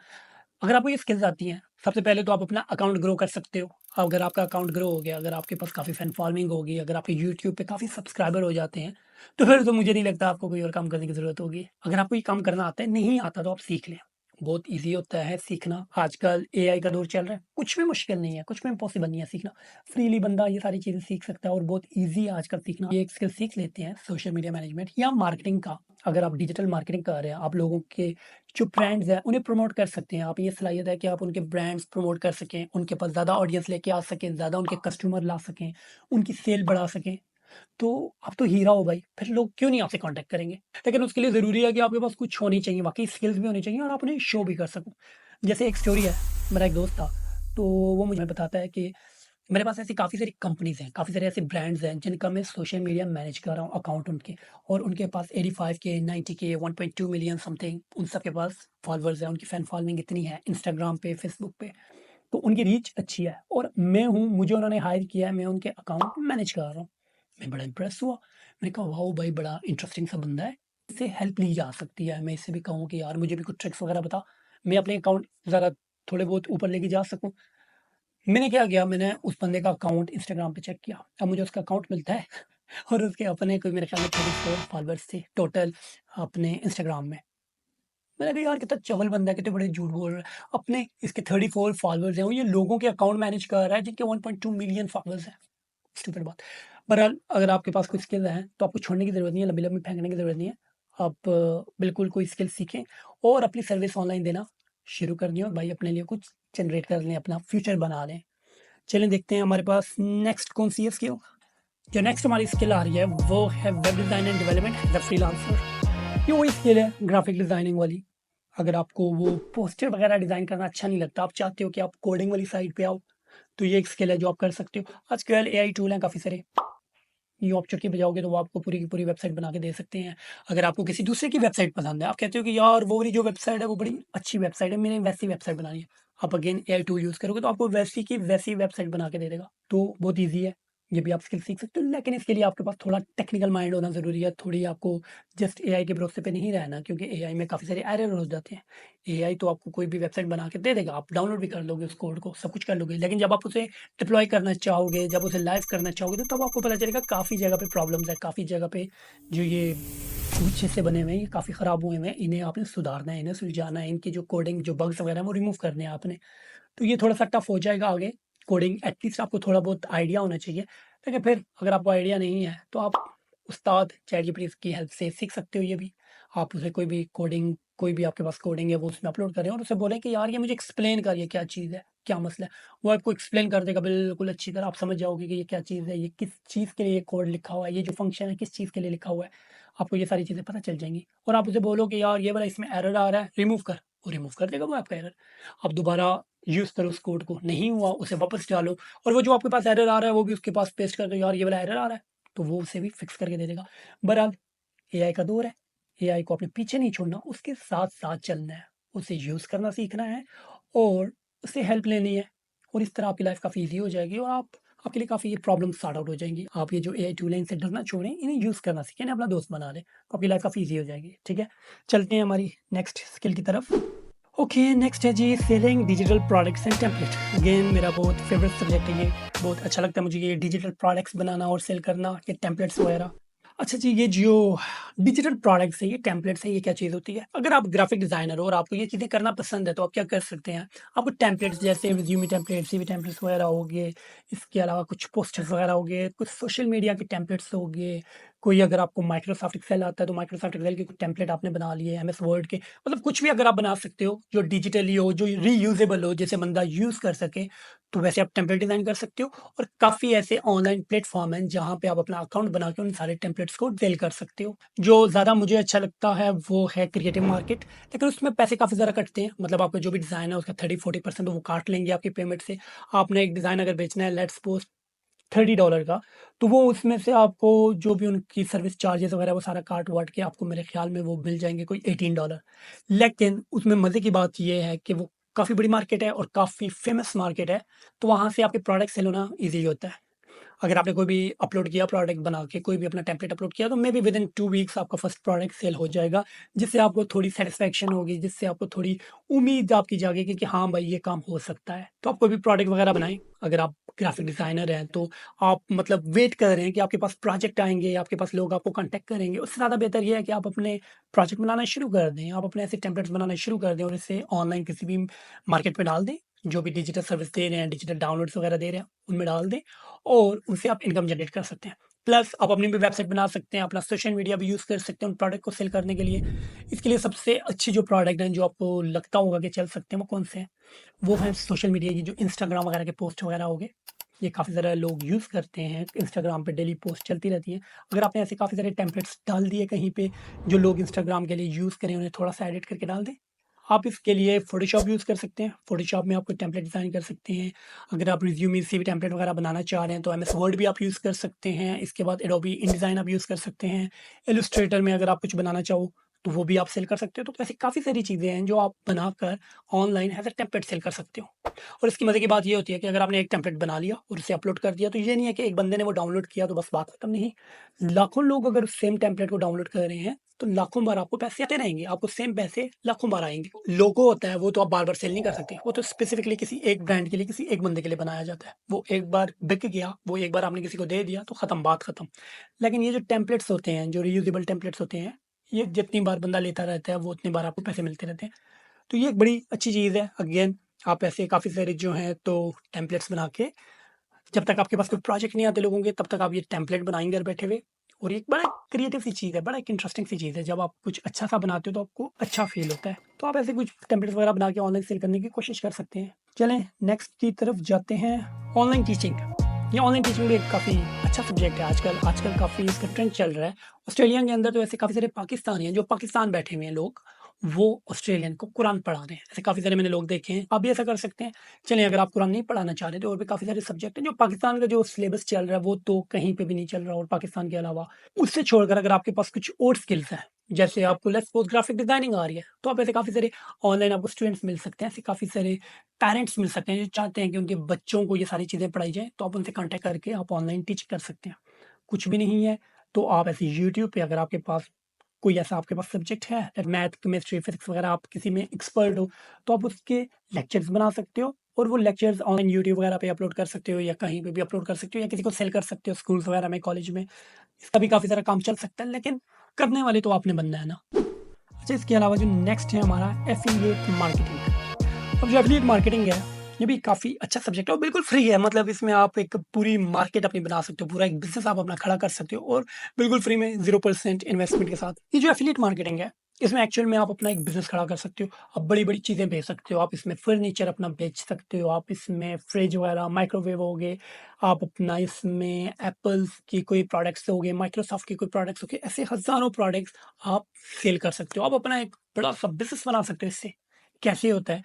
Speaker 1: अगर आपको ये स्किल्स आती हैं, सबसे पहले तो आप अपना अकाउंट ग्रो कर सकते हो। अगर आपका अकाउंट ग्रो हो गया, अगर आपके पास काफ़ी फैन फॉलोइंग होगी, अगर आपके यूट्यूब पे काफ़ी सब्सक्राइबर हो जाते हैं, तो फिर तो मुझे नहीं लगता आपको कोई और काम करने की ज़रूरत होगी। अगर आपको ये काम करना आता है, नहीं आता तो आप सीख लें। बहुत ईज़ी होता है सीखना। आजकल एआई का दौर चल रहा है, कुछ भी मुश्किल नहीं है, कुछ भी इम्पॉसिबल नहीं है सीखना। फ्रीली बंदा ये सारी चीज़ें सीख सकता है और बहुत ईज़ी है आजकल सीखना। ये एक स्किल सीख लेते हैं सोशल मीडिया मैनेजमेंट या मार्केटिंग का। अगर आप डिजिटल मार्केटिंग कर रहे हैं, आप लोगों के जो ब्रांड्स हैं, उन्हें प्रमोट कर सकते हैं। आप ये सलाहियत है कि आप उनके ब्रांड्स प्रमोट कर सकें, उनके पास ज़्यादा ऑडियंस लेके आ सकें, ज़्यादा उनके कस्टमर ला सकें, उनकी सेल बढ़ा सकें। तो आप तो हीरा हो भाई, फिर लोग क्यों नहीं आपसे कॉन्टैक्ट करेंगे? लेकिन उसके लिए ज़रूरी है कि आपके पास कुछ होनी चाहिए, वाक़ई स्किल्स भी होनी चाहिए और आप उन्हें शो भी कर सको। जैसे एक स्टोरी है, मेरा एक दोस्त था, तो वो मुझे बताता है कि मेरे पास ऐसी काफ़ी सारी कंपनीज़ हैं, काफ़ी सारे ऐसे ब्रांड्स हैं जिनका मैं सोशल मीडिया मैनेज कर रहा हूँ अकाउंट उनके और उनके पास 85 के, 90 के, 1.2 मिलियन समथिंग उन सब के पास फॉलोअर्स हैं, उनकी फैन फॉलोइंग इतनी है इंस्टाग्राम पे, फेसबुक पे, तो उनकी रीच अच्छी है और मैं हूँ, मुझे उन्होंने हायर किया है, मैं उनके अकाउंट मैनेज कर रहा हूँ। मैं बड़ा इम्प्रेस हुआ, मैंने कहा वाओ भाई बड़ा इंटरेस्टिंग सा बंदा है, इससे हेल्प ली जा सकती है। मैं इससे भी कहूँ कि यार मुझे भी कुछ ट्रिक्स वगैरह बता, मैं अपने अकाउंट ज़रा थोड़े बहुत ऊपर लेके जा सकूँ। मैंने क्या किया, मैंने उस बंदे का अकाउंट इंस्टाग्राम पे चेक किया। अब मुझे उसका अकाउंट मिलता है और उसके अपने कोई मेरे ख्याल में 34 फॉलोअर्स थे टोटल अपने इंस्टाग्राम में। मैंने कहा यार कितना चवल बंदा है, कितने बड़े झूठ बोल रहा है। अपने इसके 34 फॉलोअर्स हैं और ये लोगों के अकाउंट मैनेज कर रहा है जिनके 1.2 मिलियन फॉलोअर्स हैं। स्टूपिड बात। बहरहाल अगर आपके पास कोई स्किल है तो आपको छोड़ने की ज़रूरत नहीं है, लंबी-लंबी फेंकने की ज़रूरत नहीं है। आप बिल्कुल कोई स्किल सीखें और अपनी सर्विस ऑनलाइन देना शुरू कर दें और भाई अपने लिए कुछ जनरेट कर लें, अपना फ्यूचर बना लें। चलें देखते हैं हमारे पास नेक्स्ट कौन सी है स्किल। जो नेक्स्ट हमारी स्किल आ रही है वो है web design and development as a freelancer. ये वही स्किल है ग्राफिक डिज़ाइनिंग वाली। अगर आपको वो पोस्टर वगैरह डिज़ाइन करना अच्छा नहीं लगता, आप चाहते हो कि आप कोडिंग वाली साइड पे आओ, तो ये एक स्किल है जो आप कर सकते हो। आजकल एआई टूल हैं काफ़ी सारे, ये आप चुटकी बजाओगे तो वो आपको पूरी की पूरी वेबसाइट बना के दे सकते हैं। अगर आपको किसी दूसरे की वेबसाइट पसंद है, आप कहते हो कि यार वो वाली जो वेबसाइट है वो बड़ी अच्छी वेबसाइट है, मैंने वैसी वेबसाइट बनानी है। आप अगेन एआई टूल यूज़ करोगे तो आपको वैसी की वैसी वेबसाइट बना के दे देगा। तो बहुत ईज़ी है, ये भी आप स्किल सीख सकते हो, लेकिन इसके लिए आपके पास थोड़ा टेक्निकल माइंड होना ज़रूरी है। थोड़ी आपको जस्ट एआई के भरोसे पे नहीं रहना, क्योंकि एआई में काफ़ी सारे एरर हो जाते हैं। एआई तो आपको कोई भी वेबसाइट बना के दे देगा, आप डाउनलोड भी कर लोगे उस कोड को, सब कुछ कर लोगे, लेकिन जब आप उसे डिप्लॉय करना चाहोगे, जब उसे लाइव करना चाहोगे, तो तब आपको पता चलेगा काफ़ी जगह पे प्रॉब्लम्स है, काफ़ी जगह पे जो ये अच्छे से बने हुए हैं, ये काफ़ी ख़राब हुए हुए हैं, इन्हें आपने सुधारना है, इन्हें सुलझाना है, इनकी जो कोडिंग, जो बग्स वगैरह हैं, वो रिमूव करने हैं आपने। तो ये थोड़ा-सा टफ हो जाएगा आगे, कोडिंग एटलीस्ट आपको थोड़ा बहुत आइडिया होना चाहिए। लेकिन फिर अगर आपको आइडिया नहीं है, तो आप उस्ताद चैटजीपीटी की हेल्प से सीख सकते हो ये भी। आप उसे कोई भी कोडिंग, कोई भी आपके पास कोडिंग है, वो उसमें अपलोड करें और उसे बोलें कि यार ये मुझे एक्सप्लेन कर, ये क्या चीज़ है, क्या मसला है। वो आपको एक्सप्लेन कर देगा बिल्कुल अच्छी तरह, आप समझ जाओगे कि ये क्या चीज़ है, ये किस चीज़ के लिए ये कोड लिखा हुआ है, ये जो फंक्शन है किस चीज़ के लिए लिखा हुआ है। आपको ये सारी चीज़ें पता चल जाएँगी और आप उसे बोलो कि यार ये वाला इसमें एरर आ रहा है, रिमूव कर, वो रिमूव कर देगा वो आपका एरर। आप दोबारा यूज़ करो उस कोड को, नहीं हुआ उसे वापस डालो और वो जो आपके पास एरर आ रहा है वो भी उसके पास पेस्ट कर दो, यार ये वाला एरर आ रहा है, तो वो उसे भी फिक्स करके दे देगा। बहरहाल एआई का दौर है, एआई को अपने पीछे नहीं छोड़ना, उसके साथ-साथ चलना है, उसे यूज़ करना सीखना है और उससे हेल्प लेनी है और इस तरह आपकी लाइफ़ काफ़ी ईज़ी हो जाएगी और आपके लिए काफ़ी ये प्रॉब्लम सॉर्ट आउट हो जाएँगी। आप ये जो एआई टूल है इनसे डरना छोड़ें, इन्हें यूज़ करना सीखें, इन्हें अपना दोस्त बना लें, तो आपकी लाइफ़ काफ़ी ईज़ी हो जाएगी, ठीक है? चलते हैं हमारी नेक्स्ट स्किल की तरफ। ओके, नेक्स्ट है जी selling digital products and template. Again मेरा बहुत फेवरेट सब्जेक्ट है ये, बहुत अच्छा लगता है मुझे ये डिजिटल प्रोडक्ट्स बनाना और सेल करना, ये टेम्पलेट्स वगैरह। अच्छा जी, ये जो डिजिटल प्रोडक्ट्स है, ये टेम्पलेट्स है, ये क्या चीज़ होती है? अगर आप ग्राफ़िक डिज़ाइनर हो और आपको ये चीज़ें करना पसंद है, तो आप क्या कर सकते हैं? आपको टेम्पलेट्स जैसे रिज़्यूमे टेम्पलेट्स, सीवी टेम्पलेट्स वगैरह हो गए, इसके अलावा कुछ पोस्टर्स वगैरह हो गए, कुछ सोशल मीडिया के टेम्पलेट्स हो गए, कोई अगर आपको माइक्रोसॉफ्ट एक्सेल आता है, तो माइक्रोसॉफ्ट एक्सेल के कुछ टेम्पलेट आपने बना लिए, एमएस वर्ड के, मतलब कुछ भी अगर आप बना सकते हो, जो डिजिटली हो, जो रीयूज़ेबल हो, जिसे बंदा यूज़ कर सके, तो वैसे आप टेम्पलेट डिज़ाइन कर सकते हो। और काफ़ी ऐसे ऑनलाइन प्लेटफ़ॉर्म हैं जहाँ पे आप अपना अकाउंट बना के उन सारे टेम्पलेट्स को सेल कर सकते हो। जो ज़्यादा मुझे अच्छा लगता है वो है क्रिएटिव मार्केट, लेकिन उसमें पैसे काफ़ी ज़्यादा कटते हैं। मतलब आपका जो भी डिज़ाइन है उसका 30-40% वो काट लेंगे आपकी पेमेंट से। आपने एक डिज़ाइन अगर बेचना है लेट्स सपोज़ $30 का, तो वो उसमें से आपको जो भी उनकी सर्विस चार्जेज़ वगैरह वो सारा काट-वाट के आपको मेरे ख़्याल में वो मिल जाएँगे कोई $18। लेकिन उसमें मज़े की बात ये है कि वो काफ़ी बड़ी मार्केट है और काफ़ी फ़ेमस मार्केट है, तो वहाँ से आपके प्रोडक्ट सेल होना ईज़ी होता है। अगर आपने कोई भी अपलोड किया प्रोडक्ट बना के, कोई भी अपना टेम्पलेट अपलोड किया, तो मे बी विदिन 2 वीक्स आपका फर्स्ट प्रोडक्ट सेल हो जाएगा, जिससे आपको थोड़ी सैटिस्फैक्शन होगी, जिससे आपको थोड़ी उम्मीद आपकी जागेगी कि हाँ भाई, ये काम हो सकता है। तो आप कोई भी प्रोडक्ट वगैरह बनाएँ, अगर आप ग्राफिक डिज़ाइनर हैं, तो आप मतलब वेट कर रहे हैं कि आपके पास प्रोजेक्ट आएँगे, आपके पास लोग आपको कॉन्टैक्ट करेंगे। उससे ज़्यादा बेहतर ये है कि आप अपने प्रोजेक्ट बनाना शुरू कर दें, आप अपने ऐसे टेम्पलेट्स बनाना शुरू कर दें और इसे ऑनलाइन किसी भी मार्केट में डाल दें, जो भी डिजिटल सर्विस दे रहे हैं, डिजिटल डाउनलोड्स वगैरह दे रहे हैं, उनमें डाल दें और उनसे आप इनकम जनरेट कर सकते हैं। प्लस आप अपनी भी वेबसाइट बना सकते हैं, अपना सोशल मीडिया भी यूज़ कर सकते हैं उन प्रोडक्ट को सेल करने के लिए। इसके लिए सबसे अच्छी जो प्रोडक्ट हैं, जो आपको लगता होगा कि चल सकते हैं, वो कौन-से हैं? वो हैं सोशल मीडिया की जो इंस्टाग्राम वगैरह के पोस्ट वगैरह हो गए। ये काफ़ी ज़्यादा लोग यूज़ करते हैं, इंस्टाग्राम पे डेली पोस्ट चलती रहती हैं। अगर आपने ऐसे काफ़ी सारे टेम्पलेट्स डाल दिए कहीं पे, जो लोग इंस्टाग्राम के लिए यूज़ करें, उन्हें थोड़ा-सा एडिट करके डाल दें। आप इसके लिए फ़ोटोशॉप यूज़ कर सकते हैं। फ़ोटोशॉप में आप कोई टेम्पलेट डिज़ाइन कर सकते हैं। अगर आप रिज़्यूमे से भी टेम्पलेट वगैरह बनाना चाह रहे हैं, तो एमएस वर्ड भी आप यूज़ कर सकते हैं। इसके बाद एडोबी इनडिज़ाइन आप यूज़ कर सकते हैं। इलस्ट्रेटर में अगर आप कुछ बनाना चाहो, तो वो भी आप सेल कर सकते हो। तो ऐसी काफ़ी सारी चीज़ें हैं, जो आप बनाकर online as a template sale कर सकते हो। और इसकी मज़े की बात ये होती है कि अगर आपने एक टेम्पलेट बना लिया और उसे अपलोड कर दिया, तो ये नहीं है कि एक बंदे ने वो डाउनलोड किया, तो बस बात खत्म, नहीं। लाखों लोग अगर सेम टेम्पलेट को डाउनलोड कर रहे हैं, तो लाखों बार आपको पैसे आते रहेंगे, आपको सेम पैसे लाखों बार आएँगे। लोगो होता है, वो तो आप बार-बार सेल नहीं कर सकते, वो तो स्पेसिफिकली किसी एक ब्रांड के लिए, किसी एक बंदे के लिए बनाया जाता है। वो एक बार बिक गया, वो एक बार आपने किसी को दे दिया, तो खत्म, बात खत्म। लेकिन ये जो टेम्पलेट्स होते हैं, जो रीयूजेबल टेम्पलेट्स होते हैं, ये जितनी बार बंदा लेता रहता है, वो उतनी बार आपको पैसे मिलते रहते हैं। तो ये एक बड़ी अच्छी चीज़ है। अगेन आप ऐसे काफ़ी सारे जो हैं, तो टेम्पलेट्स बना के, जब तक आपके पास कोई प्रोजेक्ट नहीं आते लोगों के, तब तक आप ये टेम्पलेट बनाएँगे घर बैठे हुए। और ये एक बड़ा क्रिएटिव सी चीज़ है, बड़ा एक इंटरेस्टिंग सी चीज़ है। जब आप कुछ अच्छा-सा बनाते हो, तो आपको अच्छा फ़ील होता है। तो आप ऐसे कुछ टेम्पलेट्स वगैरह बना के ऑनलाइन सेल करने की कोशिश कर सकते हैं। चलें नेक्स्ट की तरफ जाते हैं, ऑनलाइन टीचिंग। ये ऑनलाइन टीचिंग भी एक काफ़ी अच्छा सब्जेक्ट है आजकल। आजकल काफ़ी इसका ट्रेंड चल रहा है। ऑस्ट्रेलिया के अंदर तो ऐसे काफ़ी सारे पाकिस्तानी हैं, जो पाकिस्तान बैठे हुए हैं लोग, वो ऑस्ट्रेलियन को कुरान पढ़ा रहे हैं। ऐसे काफ़ी सारे मैंने लोग देखे हैं। आप भी ऐसा कर सकते हैं। चलिए, अगर आप कुरान नहीं पढ़ाना चाह रहे, तो और भी काफ़ी सारे सब्जेक्ट हैं। जो पाकिस्तान का जो सिलेबस चल रहा है, वो तो कहीं पे भी नहीं चल रहा, और पाकिस्तान के अलावा उससे छोड़कर अगर आपके पास कुछ और स्किल्स हैं, जैसे आपको लेट्स सपोज़ ग्राफिक डिज़ाइनिंग आ रही है, तो आप ऐसे काफ़ी सारे ऑनलाइन आपको स्टूडेंट्स मिल सकते हैं। ऐसे काफ़ी सारे पेरेंट्स मिल सकते हैं, जो चाहते हैं कि उनके बच्चों को ये सारी चीज़ें पढ़ाई जाएँ, तो आप उनसे कॉन्टैक्ट करके आप ऑनलाइन टीच कर सकते हैं। कुछ भी नहीं है, तो आप ऐसे यूट्यूब पे, अगर आपके पास कोई ऐसा आपके पास सब्जेक्ट है, मैथ, केमिस्ट्री, फिज़िक्स वगैरह, आप किसी में एक्सपर्ट हो, तो आप उसके लेक्चर्स बना सकते हो और वो लेक्चर्स ऑनलाइन यूट्यूब वगैरह पे अपलोड कर सकते हो, या कहीं पे भी अपलोड कर सकते हो, या किसी को सेल कर सकते हो स्कूल्स वगैरह में, कॉलेज में। इसका भी काफ़ी सारा काम चल सकता है, लेकिन करने वाले तो आपने बनना है ना। अच्छा, इसके अलावा जो नेक्स्ट है हमारा, एफ़िलिएट मार्केटिंग। अब जो एफ़िलिएट मार्केटिंग है, ये भी काफ़ी अच्छा सब्जेक्ट है और बिल्कुल फ्री है। मतलब इसमें आप एक पूरी मार्केट अपनी बना सकते हो, पूरा एक बिज़नेस आप अपना खड़ा कर सकते हो, और बिल्कुल फ्री में 0% इन्वेस्टमेंट के साथ। ये जो एफ़िलिएट मार्केटिंग है, इसमें एक्चुअल में आप अपना एक बिज़नेस खड़ा कर सकते हो। आप बड़ी-बड़ी चीज़ें बेच सकते हो, आप इसमें फर्नीचर अपना बेच सकते हो, आप इसमें फ्रिज वगैरह, माइक्रोवेव हो गए, आप अपना इसमें एप्पल्स की कोई प्रोडक्ट्स हो गए, माइक्रोसॉफ्ट के कोई प्रोडक्ट्स हो गए, ऐसे हज़ारों प्रोडक्ट्स आप सेल कर सकते हो। आप अपना एक बड़ा-सा बिज़नेस बना सकते हो इससे। कैसे होता है?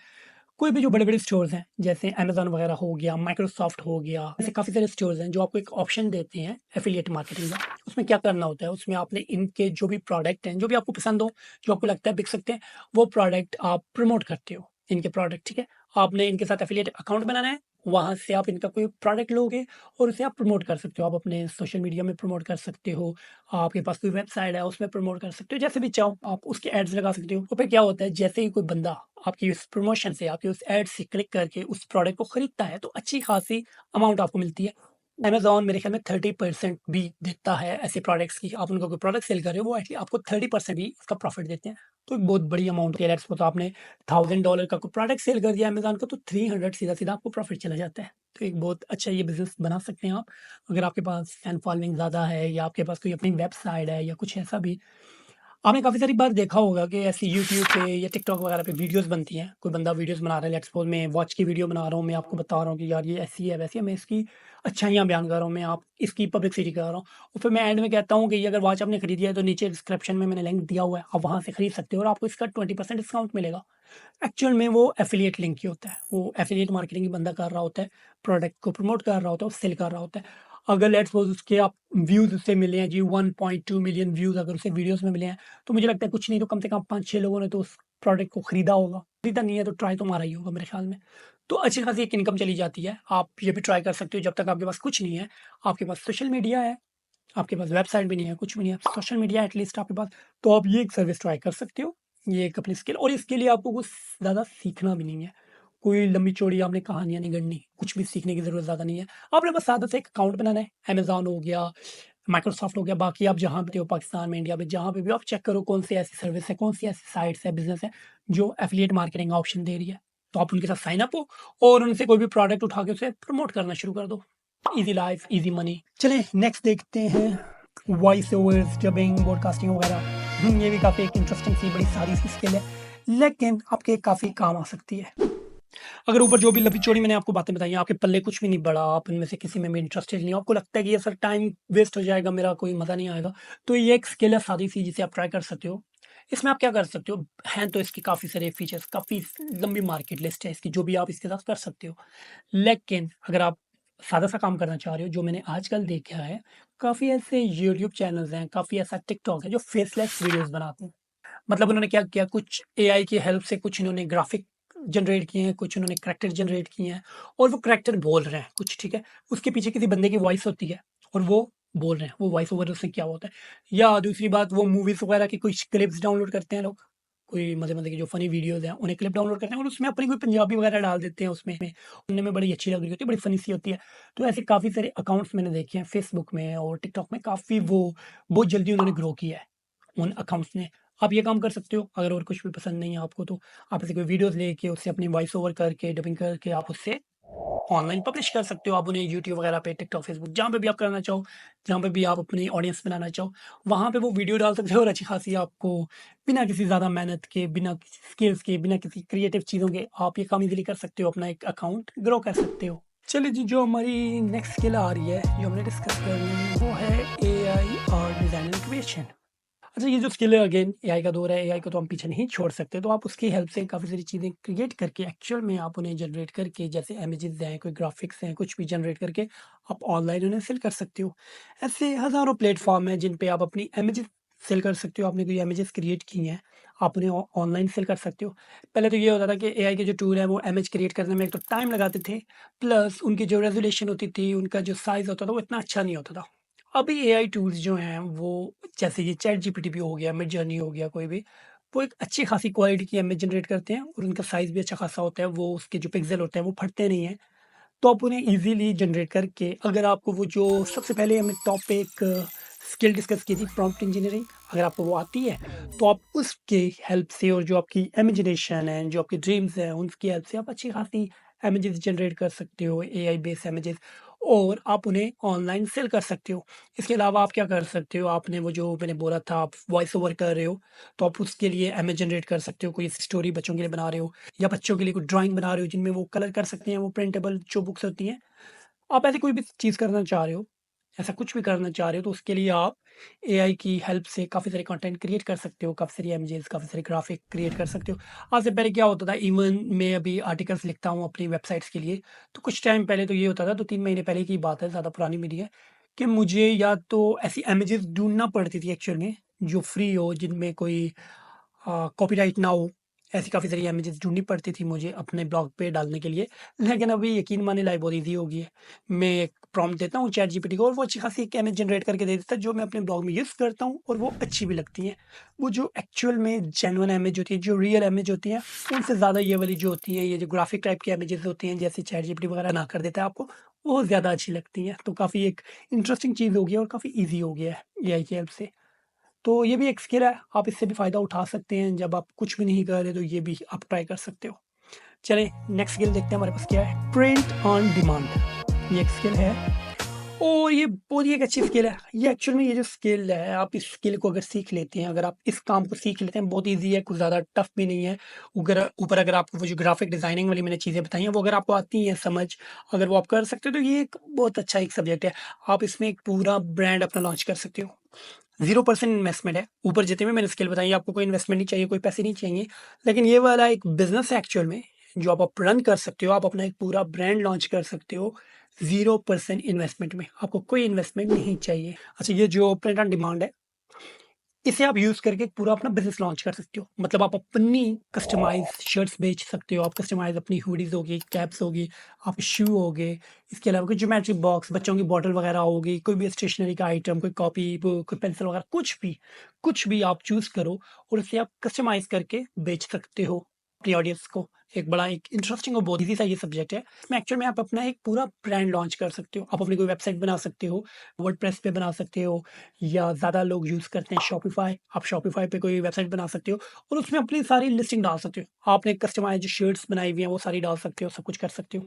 Speaker 1: कोई भी जो बड़े-बड़े स्टोर्स हैं, जैसे अमेज़न वगैरह हो गया, माइक्रोसॉफ्ट हो गया, ऐसे काफ़ी सारे स्टोर्स हैं, जो आपको एक ऑप्शन देते हैं एफ़िलिएट मार्केटिंग का। उसमें क्या करना होता है, उसमें आपने इनके जो भी प्रोडक्ट हैं, जो भी आपको पसंद हो, जो आपको लगता है बिक सकते हैं, वो प्रोडक्ट आप प्रमोट करते हो, इनके प्रोडक्ट, ठीक है? आपने इनके साथ एफ़िलिएट अकाउंट बनाना है, वहाँ से आप इनका कोई प्रोडक्ट लोगे और उसे आप प्रमोट कर सकते हो। आप अपने सोशल मीडिया में प्रमोट कर सकते हो, आपके पास कोई वेबसाइट है, उसमें प्रमोट कर सकते हो, जैसे भी चाहो आप उसके एड्स लगा सकते हो। तो फिर क्या होता है, जैसे ही कोई बंदा आपकी उस प्रमोशन से, आपके उस एड से क्लिक करके उस प्रोडक्ट को खरीदता है, तो अच्छी खासी अमाउंट आपको मिलती है। अमेज़न मेरे ख़्याल में 30% भी देता है ऐसे प्रोडक्ट्स की। आप उनको कोई प्रोडक्ट सेल कर रहे हो, वो एक्चुअली आपको 30% भी उसका प्रॉफ़िट देते हैं। तो एक बहुत बड़ी अमाउंट है। लेट्स सपोज़ आपने $1000 का कोई प्रोडक्ट सेल कर दिया अमेज़न को, तो 300 सीधा-सीधा आपको प्रॉफ़िट चला जाता है। तो एक बहुत अच्छा ये बिज़नेस बना सकते हैं आप। अगर आपके पास फैन फॉलोइंग ज़्यादा है या आपके पास कोई अपनी वेबसाइट है या कुछ ऐसा भी। आपने काफ़ी सारी बार देखा होगा कि ऐसे यूट्यूब पे या टिकटॉक वगैरह पे वीडियोस बनती हैं। कोई बंदा वीडियोस बना रहा है, लेट्स सपोज़ मैं वॉच की वीडियो बना रहा हूँ, मैं आपको बता रहा हूँ कि यार ये ऐसी है, वैसी है, मैं इसकी अच्छाइयाँ बयान कर रहा हूँ, मैं आप इसकी पब्लिसिटी कर रहा हूँ। और फिर मैं एंड में कहता हूँ कि ये अगर वॉच आपने खरीदी है तो नीचे डिस्क्रिप्शन में मैंने लिंक दिया हुआ है, आप वहाँ से खरीद सकते हो और आपको इसका 20% डिस्काउंट मिलेगा। एक्चुअल में वो एफ़िलिएट लिंक ही होता है। वो एफ़िलिएट मार्केटिंग ही बंदा कर रहा होता है, प्रोडक्ट को प्रमोट कर रहा होता है और सेल कर रहा होता है। अगर लेट्स सपोज़ उसके आप व्यूज़ उससे मिले हैं जी 1.2 मिलियन व्यूज़ अगर उसे वीडियोज़ में मिले हैं, तो मुझे लगता है कुछ नहीं तो कम से कम 5-6 लोगों ने तो उस प्रोडक्ट को खरीदा होगा। खरीदा नहीं है तो ट्राई तो मारा ही होगा मेरे ख़्याल में। तो अच्छी खासी एक इनकम चली जाती है। आप ये भी ट्राई कर सकते हो जब तक आपके पास कुछ नहीं है, आपके पास सोशल मीडिया है, आपके पास वेबसाइट भी नहीं है, कुछ भी नहीं है, सोशल मीडिया एटलीस्ट आपके पास, तो आप ये एक सर्विस ट्राई कर सकते हो। ये एक अपनी स्किल और इसके लिए आपको कुछ ज़्यादा सीखना भी नहीं है। कोई लंबी-चौड़ी आपने कहानियाँ नहीं गढ़नी, कुछ भी सीखने की ज़रूरत ज़्यादा नहीं है। आपने बस सादा सा एक अकाउंट बनाना है, अमेज़न हो गया, माइक्रोसॉफ्ट हो गया, बाकी आप जहाँ भी हो पाकिस्तान में, इंडिया में, जहाँ पे भी हो आप चेक करो कौन सी ऐसी सर्विस है, कौन सी ऐसी साइट्स है, बिज़नेस है, जो एफ़िलिएट मार्केटिंग का ऑप्शन दे रही है। तो आप उनके साथ साइन अप हो और उनसे कोई भी प्रोडक्ट उठा के उसे प्रमोट करना शुरू कर दो। Easy life, easy money. चलें नेक्स्ट देखते हैं वॉइस ओवर्स, डबिंग, ब्रॉडकास्टिंग वगैरह। ये भी काफ़ी एक इंटरेस्टिंग सी बड़ी सारी सी स्किल है, लेकिन आपके काफ़ी काम आ सकती है। अगर ऊपर जो भी लंबी-चौड़ी मैंने आपको बातें बताई हैं, आपके पल्ले कुछ भी नहीं पड़ा, आप इनमें से किसी में भी इंटरेस्टेड नहीं हो, आपको लगता है कि ये सर टाइम वेस्ट हो जाएगा, मेरा कोई मज़ा नहीं आएगा, तो ये एक स्किल है सादी-सी जिसे आप ट्राई कर सकते हो। इसमें आप क्या कर सकते हो, हैं तो इसके काफ़ी सारे फीचर्स, काफ़ी लंबी मार्केट लिस्ट है इसकी, जो भी आप इसके साथ कर सकते हो। लेकिन अगर आप सादा-सा काम करना चाह रहे हो, जो मैंने आजकल देखा है, काफ़ी ऐसे यूट्यूब चैनल्स हैं, काफ़ी ऐसा टिकटॉक है, जो फेसलेस वीडियोज़ बनाते हैं। मतलब उन्होंने क्या किया, कुछ एआई की हेल्प से कुछ इन्होंने ग्राफिक जनरेट किए हैं, कुछ उन्होंने करैक्टर जनरेट किए हैं और वो करैक्टर बोल रहे हैं कुछ, ठीक है? उसके पीछे किसी बंदे की वॉइस होती है और वो बोल रहे हैं, वो वॉइस ओवर उसने किया हुआ होता है। या दूसरी बात, वो मूवीज़ वगैरह की कुछ क्लिप्स डाउनलोड करते हैं लोग, कोई मज़े-मज़े की जो फ़नी वीडियोज़ हैं, उन्हें क्लिप डाउनलोड करते हैं और उसमें अपनी कोई पंजाबी वगैरह डाल देते हैं उसमें, सुनने में बड़ी अच्छी लग रही होती है, बड़ी फ़नी सी होती है। तो ऐसे काफ़ी सारे अकाउंट्स मैंने देखे हैं फ़ेसबुक में और टिकटॉक में, काफ़ी वो बहुत जल्दी उन्होंने ग्रो किया है, उन अकाउंट्स ने। आप ये काम कर सकते हो, अगर और कुछ भी पसंद नहीं है आपको तो आप ऐसे कोई वीडियोज़ लेके उससे अपनी वॉइस ओवर करके, डबिंग करके आप उससे ऑनलाइन पब्लिश कर सकते हो। आप उन्हें यूट्यूब वगैरह पे, टिकटॉक, फेसबुक, जहाँ पे भी आप करना चाहो, जहाँ पे भी आप अपनी ऑडियंस बनाना चाहो, वहाँ पे वो वीडियो डाल सकते हो और अच्छी खासी आपको बिना किसी ज़्यादा मेहनत के, बिना किसी स्किल्स के, बिना किसी क्रिएटिव चीज़ों के आप ये काम ईज़िली कर सकते हो, अपना एक अकाउंट ग्रो कर सकते हो। चलिए जी, जो हमारी नेक्स्ट स्किल आ रही है, जो हमने डिस्कस करनी है, वो है एआई और डिज़ाइन एंड क्रिएशन। अच्छा, ये जो स्किल है, अगेन एआई का दौर है, एआई को तो हम पीछे नहीं छोड़ सकते, तो आप उसकी हेल्प से काफ़ी सारी चीज़ें क्रिएट करके एक्चुअल में आप उन्हें जनरेट करके, जैसे इमेजेस हैं, कोई ग्राफिक्स हैं, कुछ भी जनरेट करके आप ऑनलाइन उन्हें सेल कर सकते हो। ऐसे हज़ारों प्लेटफ़ॉर्म हैं जिन पे आप अपनी इमेजेस सेल कर सकते हो। आपने कोई इमेजेस क्रिएट की हैं, आप उन्हें ऑनलाइन सेल कर सकते हो। पहले तो ये होता था कि एआई के जो टूल हैं वो इमेज क्रिएट करने में एक तो टाइम लगाते थे, प्लस उनकी जो रेज़ोल्यूशन होती थी, उनका जो साइज़ होता था वो इतना अच्छा नहीं होता था। अभी एआई टूल्स जो हैं वो, जैसे ये चैट जीपीटी भी हो गया, मिडजर्नी हो गया, कोई भी, वो एक अच्छी खासी क्वालिटी की इमेज जनरेट करते हैं और उनका साइज़ भी अच्छा खासा होता है, वो उसके जो पिक्सल होते हैं वो फटते नहीं हैं। तो आप उन्हें ईज़िली जनरेट करके, अगर आपको वो जो सबसे पहले हमने टॉप पे एक स्किल डिस्कस की थी, प्रॉम्प्ट इंजीनियरिंग, अगर आपको वो आती है, तो आप उसके हेल्प से और जो आपकी इमेजिनेशन है, जो आपके ड्रीम्स हैं, उनकी हेल्प से आप अच्छी खासी इमेजेस जनरेट कर सकते हो, एआई बेस्ड इमेजेस, और आप उन्हें ऑनलाइन सेल कर सकते हो। इसके अलावा आप क्या कर सकते हो, आपने वो जो मैंने बोला था, आप वॉइस ओवर कर रहे हो, तो आप उसके लिए इमेज जनरेट कर सकते हो, कोई स्टोरी बच्चों के लिए बना रहे हो या बच्चों के लिए कोई ड्राइंग बना रहे हो जिनमें वो कलर कर सकते हैं, वो प्रिंटेबल जो बुक्स होती हैं। आप ऐसी कोई भी चीज़ करना चाह रहे हो, ऐसा कुछ भी करना चाह रहे हो, तो उसके लिए आप एआई की हेल्प से काफ़ी सारे कंटेंट क्रिएट कर सकते हो, काफ़ी सारी इमेजेस, काफ़ी सारे ग्राफिक क्रिएट कर सकते हो। आज से पहले क्या होता था, इवन मैं अभी आर्टिकल्स लिखता हूँ अपनी वेबसाइट्स के लिए, तो कुछ टाइम पहले तो ये होता था, 2-3 महीने पहले की बात है, ज़्यादा पुरानी भी नहीं है, कि मुझे या तो ऐसी इमेजेस ढूँढना पड़ती थी एक्चुअल में, जो फ्री हो, जिनमें कोई कॉपीराइट ना हो। ऐसी काफ़ी सारी इमेजेस ढूँढनी पड़ती थी मुझे अपने ब्लॉग पे डालने के लिए। लेकिन अभी यकीन मानिए लाइफ़ बहुत ईज़ी हो गई है। मैं एक प्रॉम्प्ट देता हूँ चैट जीपीटी को और वो अच्छी खासी एक इमेज जनरेट करके दे देता है, जो मैं अपने ब्लॉग में यूज़ करता हूँ और वो अच्छी भी लगती हैं। वो जो एक्चुअल में जेन्युइन इमेज होती है, जो रियल इमेज होती हैं, उनसे ज़्यादा ये वाली जो होती हैं, ये जो ग्राफ़िक टाइप की इमेजेस होती हैं, जैसे चैट जीपीटी वगैरह ना कर देता है आपको, वो ज़्यादा अच्छी लगती हैं। तो काफ़ी एक इंटरेस्टिंग चीज़ हो गई है और काफ़ी ईज़ी हो गया है एआई की हेल्प से। तो ये भी एक स्किल है, आप इससे भी फ़ायदा उठा सकते हैं, जब आप कुछ भी नहीं कर रहे तो ये भी आप ट्राई कर सकते हो। चलिए नेक्स्ट स्किल देखते हैं हमारे पास क्या है, प्रिंट ऑन डिमांड। ये एक स्किल है और ये बहुत ही एक अच्छी स्किल है। ये एक्चुअल में ये जो स्किल है, आप इस स्किल को अगर सीख लेते हैं, अगर आप इस काम को सीख लेते हैं, बहुत ईज़ी है, कुछ ज़्यादा टफ भी नहीं है। ऊगर ऊपर अगर आपको वो जो ग्राफ़िक डिज़ाइनिंग वाली मैंने चीज़ें बताई हैं, वो अगर आपको आती हैं समझ, अगर वो आप कर सकते हो, तो ये एक बहुत अच्छा एक सब्जेक्ट है। आप इसमें एक पूरा ब्रांड अपना लॉन्च कर सकते हो। 0% इन्वेस्टमेंट है। ऊपर जितने भी मैंने स्किल बताई है, आपको कोई इन्वेस्टमेंट नहीं चाहिए, कोई पैसे नहीं चाहिए। लेकिन ये वाला एक बिज़नेस है एक्चुअल में, जो आप रन कर सकते हो, आप अपना एक पूरा ब्रांड लॉन्च कर सकते हो 0% इन्वेस्टमेंट में, आपको कोई इन्वेस्टमेंट नहीं चाहिए। अच्छा, ये जो प्रिंट ऑन डिमांड है, इसे आप यूज़ करके पूरा अपना बिज़नेस लॉन्च कर सकते हो। मतलब आप अपनी कस्टमाइज़ शर्ट्स बेच सकते हो, आप कस्टमाइज़ अपनी हुडीज़ होगी, कैप्स होगी, आपके शू हो गए, इसके अलावा कोई ज्योमेट्री बॉक्स, बच्चों की बॉटल वगैरह होगी, कोई भी स्टेशनरी का आइटम, कोई कॉपी, बुक, कोई पेंसिल वगैरह, कुछ भी आप चूज़ करो और उसे आप कस्टमाइज़ करके बेच सकते हो अपनी ऑडियंस को। एक बड़ा एक इंटरेस्टिंग और बहुत ईज़ी सा ये सब्जेक्ट है। इसमें एक्चुअल में आप अपना एक पूरा ब्रांड लॉन्च कर सकते हो। आप अपनी कोई वेबसाइट बना सकते हो, वर्डप्रेस पे बना सकते हो, या ज़्यादा लोग यूज़ करते हैं शॉपिफ़ाई, आप शॉपिफ़ाई पे कोई वेबसाइट बना सकते हो और उसमें अपनी सारी लिस्टिंग डाल सकते हो। आपने कस्टमाइज़ जो शर्ट्स बनाई हुई हैं, वो सारी डाल सकते हो, सब कुछ कर सकते हो।